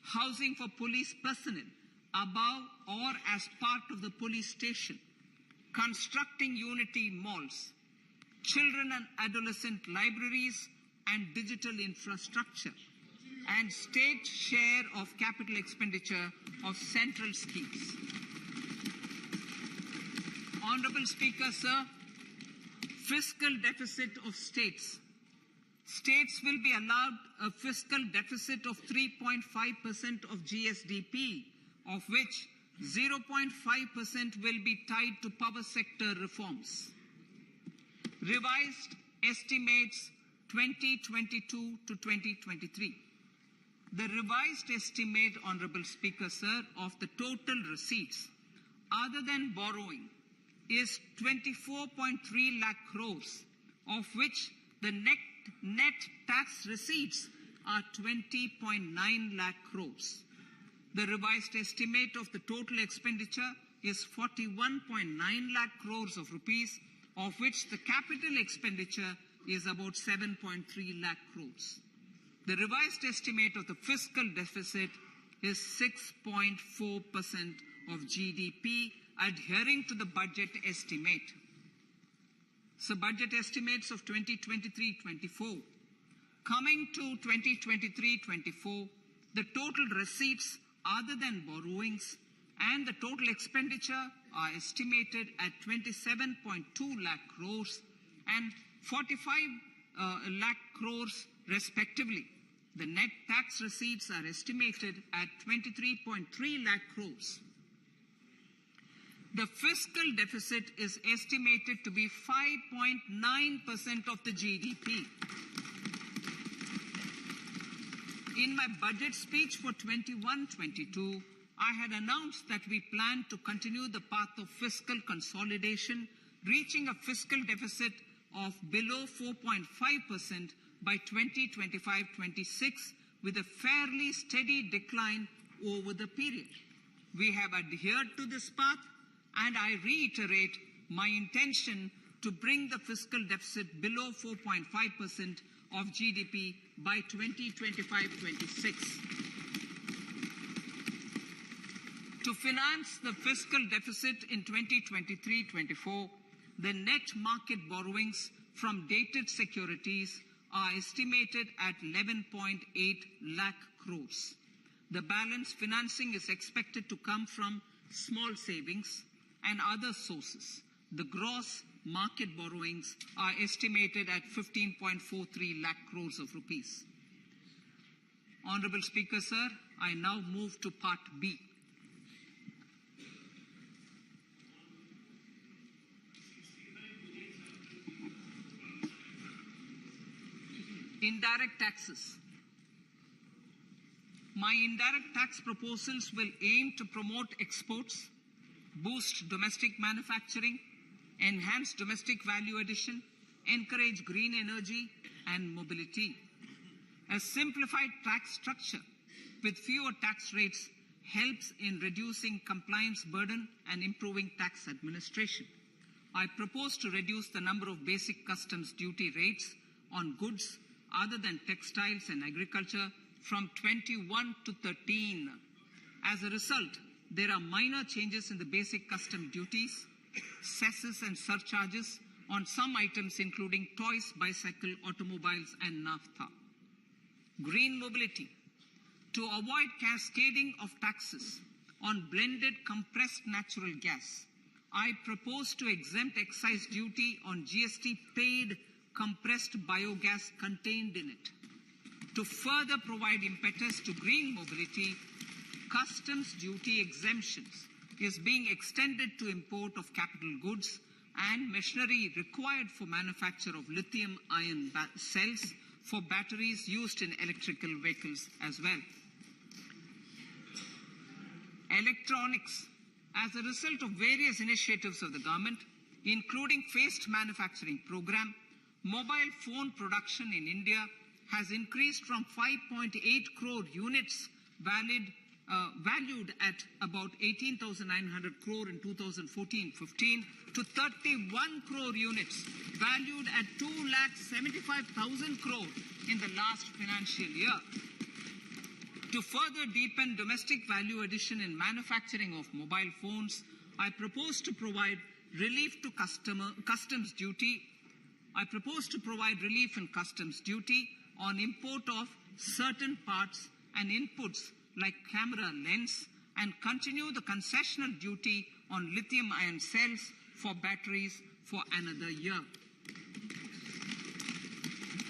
housing for police personnel above or as part of the police station, constructing unity malls, children and adolescent libraries and digital infrastructure, and state share of capital expenditure of central schemes. Honorable Speaker, sir, fiscal deficit of states. States will be allowed a fiscal deficit of 3.5% of GSDP, of which 0.5% will be tied to power sector reforms. Revised estimates 2022 to 2023. The revised estimate, Honorable Speaker, sir, of the total receipts other than borrowing is 24.3 lakh crores, of which the net tax receipts are 20.9 lakh crores. The revised estimate of the total expenditure is 41.9 lakh crores of rupees, of which the capital expenditure is about 7.3 lakh crores. The revised estimate of the fiscal deficit is 6.4% of GDP, adhering to the budget estimate. So budget estimates of 2023-24. Coming to 2023-24, the total receipts other than borrowings and the total expenditure are estimated at 27.2 lakh crores and 45 lakh crores respectively. The net tax receipts are estimated at 23.3 lakh crores. The fiscal deficit is estimated to be 5.9% of the GDP. In my budget speech for 21-22, I had announced that we plan to continue the path of fiscal consolidation, reaching a fiscal deficit of below 4.5% by 2025-26, with a fairly steady decline over the period. We have adhered to this path, and I reiterate my intention to bring the fiscal deficit below 4.5% of GDP by 2025-26. To finance the fiscal deficit in 2023-24, the net market borrowings from dated securities are estimated at 11.8 lakh crores. The balance financing is expected to come from small savings and other sources. The gross market borrowings are estimated at 15.43 lakh crores of rupees. Honorable Speaker, sir, I now move to Part B. Indirect taxes. My indirect tax proposals will aim to promote exports, boost domestic manufacturing, enhance domestic value addition, encourage green energy and mobility. A simplified tax structure with fewer tax rates helps in reducing compliance burden and improving tax administration. I propose to reduce the number of basic customs duty rates on goods other than textiles and agriculture from 21 to 13. As a result, there are minor changes in the basic custom duties, cesses and surcharges on some items including toys, bicycle, automobiles and naphtha. Green mobility. To avoid cascading of taxes on blended compressed natural gas, I propose to exempt excise duty on GST paid compressed biogas contained in it. To further provide impetus to green mobility, customs duty exemptions is being extended to import of capital goods and machinery required for manufacture of lithium-ion cells for batteries used in electrical vehicles as well. Electronics. As a result of various initiatives of the government, including phased manufacturing program, mobile phone production in India has increased from 5.8 crore units valued at about 18,900 crore in 2014-15 to 31 crore units valued at 2,75,000 crore in the last financial year. To further deepen domestic value addition in manufacturing of mobile phones, I propose to provide relief to customs duty. I propose to provide relief in customs duty on import of certain parts and inputs like camera lens and continue the concessional duty on lithium-ion cells for batteries for another year.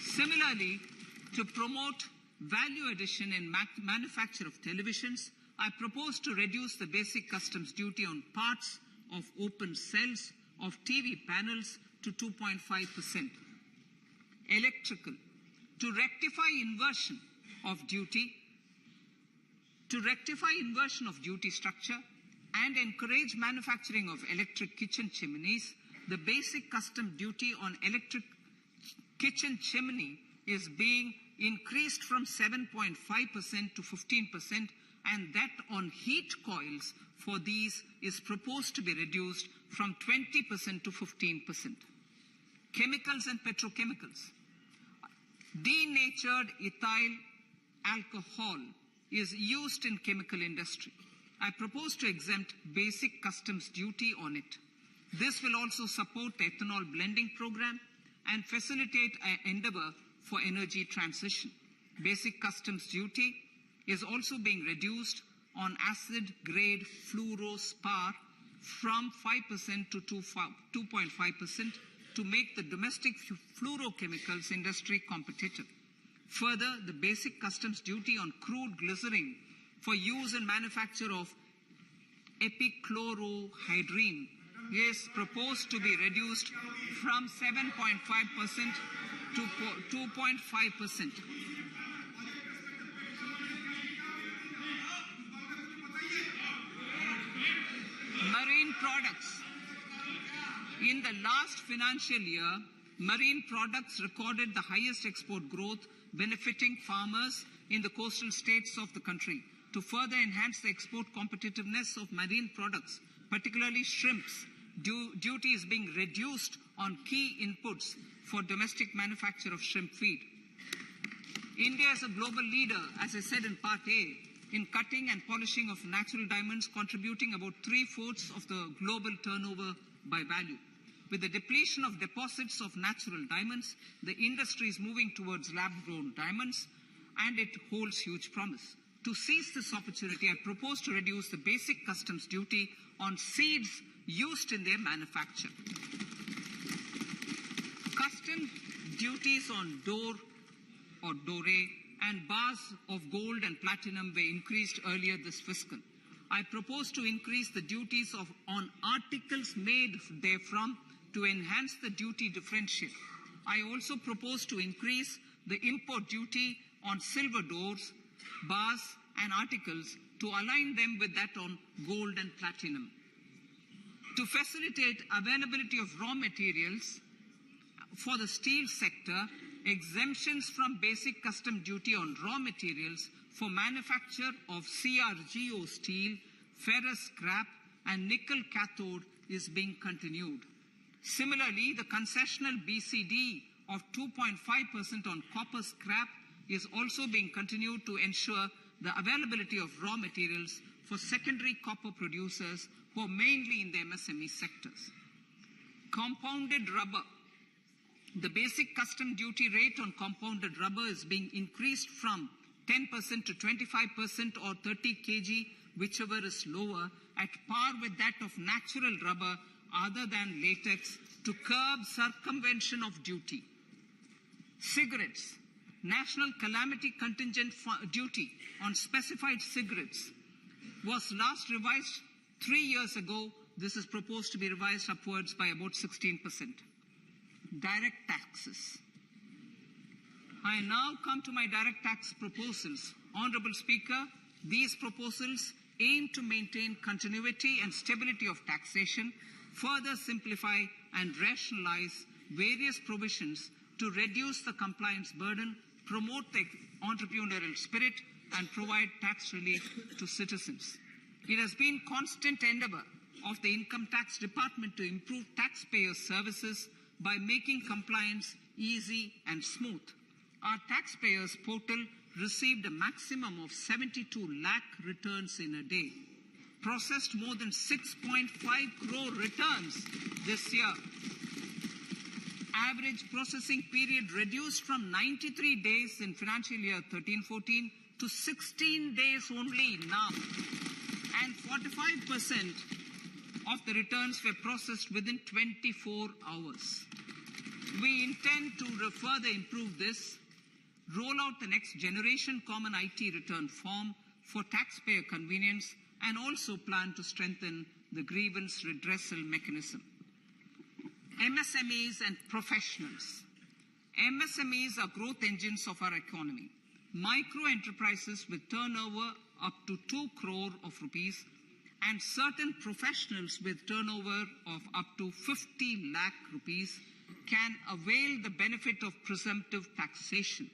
Similarly, to promote value addition in manufacture of televisions, I propose to reduce the basic customs duty on parts of open cells of TV panels to 2.5%. Electrical. To rectify inversion of duty structure and encourage manufacturing of electric kitchen chimneys, the basic custom duty on electric kitchen chimney is being increased from 7.5% to 15%, and that on heat coils for these is proposed to be reduced from 20% to 15%. Chemicals and petrochemicals. Denatured ethyl alcohol is used in chemical industry. I propose to exempt basic customs duty on it. This will also support the ethanol blending program and facilitate an endeavor for energy transition. Basic customs duty is also being reduced on acid-grade fluorospar from 5% to 2.5% to make the domestic fluorochemicals industry competitive. Further, the basic customs duty on crude glycerin for use in manufacture of epichlorohydrin is proposed to be reduced from 7.5% to 2.5%. Marine products. In the last financial year, marine products recorded the highest export growth, benefiting farmers in the coastal states of the country. To further enhance the export competitiveness of marine products, particularly shrimps, duty is being reduced on key inputs for domestic manufacture of shrimp feed. India is a global leader, as I said in Part A, in cutting and polishing of natural diamonds, contributing about 3/4 of the global turnover by value. With the depletion of deposits of natural diamonds, the industry is moving towards lab-grown diamonds, and it holds huge promise. To seize this opportunity, I propose to reduce the basic customs duty on seeds used in their manufacture. Custom duties on door or doré and bars of gold and platinum were increased earlier this fiscal. I propose to increase the duties on articles made therefrom to enhance the duty differential. I also propose to increase the import duty on silver doors, bars, and articles to align them with that on gold and platinum. To facilitate availability of raw materials for the steel sector, exemptions from basic custom duty on raw materials for manufacture of CRGO steel, ferrous scrap, and nickel cathode is being continued. Similarly, the concessional BCD of 2.5% on copper scrap is also being continued to ensure the availability of raw materials for secondary copper producers who are mainly in the MSME sectors. Compounded rubber. The basic custom duty rate on compounded rubber is being increased from 10% to 25% or 30 kg, whichever is lower, at par with that of natural rubber other than latex, to curb circumvention of duty. Cigarettes. National calamity contingent duty on specified cigarettes was last revised 3 years ago. This is proposed to be revised upwards by about 16%. Direct taxes. I now come to my direct tax proposals. Honorable Speaker, these proposals aim to maintain continuity and stability of taxation, further simplify and rationalize various provisions to reduce the compliance burden, promote the entrepreneurial spirit, and provide tax relief to citizens. It has been constant endeavor of the Income Tax Department to improve taxpayer services by making compliance easy and smooth. Our taxpayers portal received a maximum of 72 lakh returns in a day, processed more than 6.5 crore returns this year. Average processing period reduced from 93 days in financial year 13-14 to 16 days only now. And 45% of the returns were processed within 24 hours. We intend to further improve this, roll out the next generation common IT return form for taxpayer convenience, and also plan to strengthen the grievance redressal mechanism. MSMEs and professionals. MSMEs are growth engines of our economy. Micro enterprises with turnover up to 2 crore of rupees and certain professionals with turnover of up to 50 lakh rupees can avail the benefit of presumptive taxation.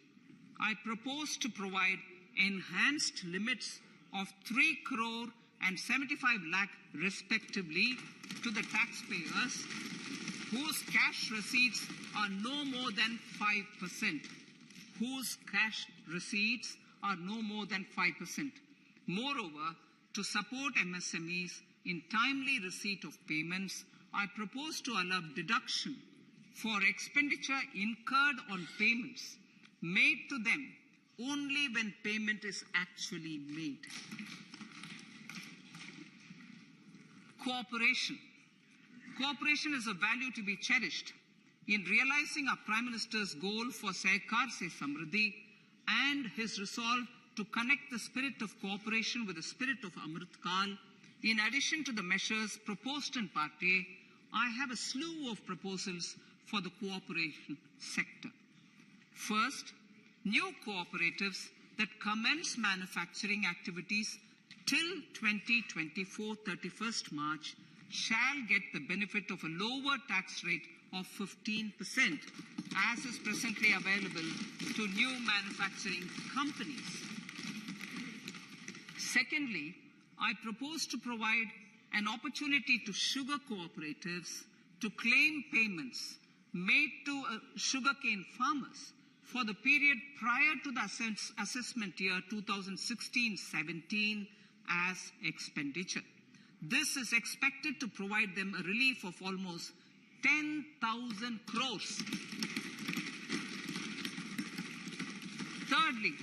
I propose to provide enhanced limits of 3 crore and 75 lakh respectively to the taxpayers whose cash receipts are no more than 5%. Whose cash receipts are no more than 5%. Moreover, to support MSMEs in timely receipt of payments, I propose to allow deduction for expenditure incurred on payments made to them only when payment is actually made. Cooperation. Cooperation is a value to be cherished. In realizing our Prime Minister's goal for Sehkar Se Samriddhi and his resolve to connect the spirit of cooperation with the spirit of Amrit Kal, in addition to the measures proposed in Part A, I have a slew of proposals for the cooperation sector. First, new cooperatives that commence manufacturing activities till 2024, 31st March, shall get the benefit of a lower tax rate of 15%, as is presently available to new manufacturing companies. Secondly, I propose to provide an opportunity to sugar cooperatives to claim payments made to sugarcane farmers for the period prior to the assessment year 2016-17 as expenditure. This is expected to provide them a relief of almost 10,000 crores. Thirdly,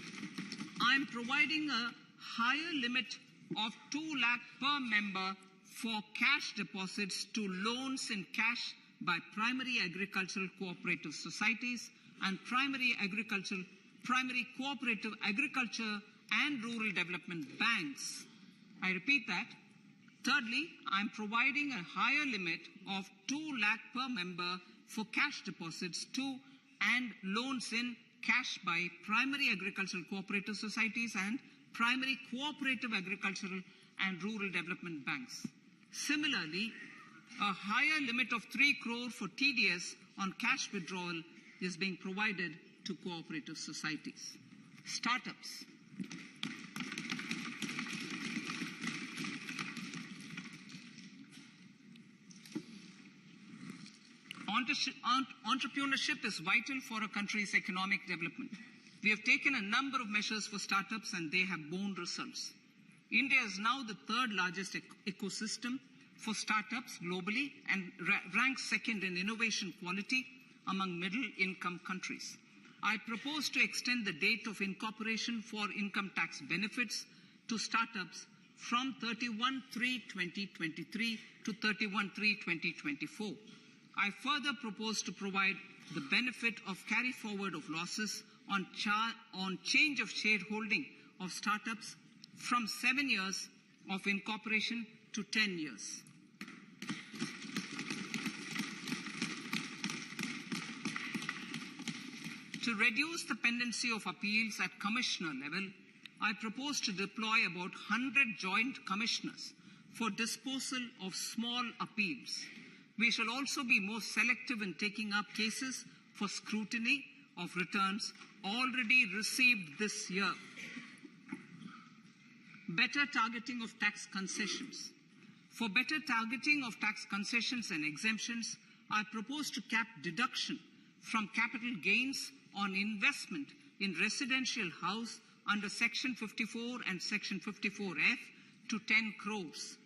I am providing a higher limit of 2 lakh per member for cash deposits to loans in cash by primary agricultural cooperative societies and primary cooperative agriculture and rural development banks. I repeat that. Thirdly, I'm providing a higher limit of 2 lakh per member for cash deposits to and loans in cash by primary agricultural cooperative societies and primary cooperative agricultural and rural development banks. Similarly, a higher limit of 3 crore for TDS on cash withdrawal is being provided to cooperative societies. Startups. Entrepreneurship is vital for a country's economic development. We have taken a number of measures for startups and they have borne results. India is now the third largest ecosystem for startups globally and ranks second in innovation quality among middle-income countries. I propose to extend the date of incorporation for income tax benefits to startups from 31/3/2023 to 31/3/2024. I further propose to provide the benefit of carry forward of losses on change of shareholding of startups from 7 years of incorporation to 10 years. To reduce the pendency of appeals at commissioner level, I propose to deploy about 100 joint commissioners for disposal of small appeals. We shall also be more selective in taking up cases for scrutiny of returns already received this year. Better targeting of tax concessions. For better targeting of tax concessions and exemptions, I propose to cap deduction from capital gains on investment in residential house under Section 54 and Section 54F to 10 crores.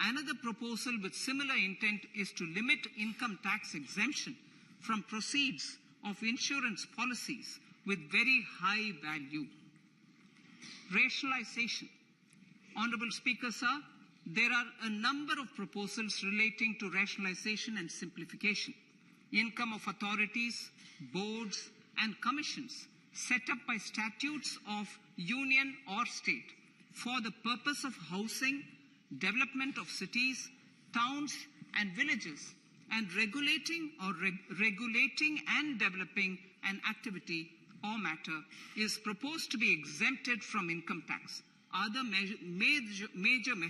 Another proposal with similar intent is to limit income tax exemption from proceeds of insurance policies with very high value. Rationalization. Honorable Speaker, sir, there are a number of proposals relating to rationalization and simplification. Income of authorities, boards, and commissions set up by statutes of union or state for the purpose of housing, development of cities, towns, and villages, and regulating and developing an activity or matter is proposed to be exempted from income tax. Other major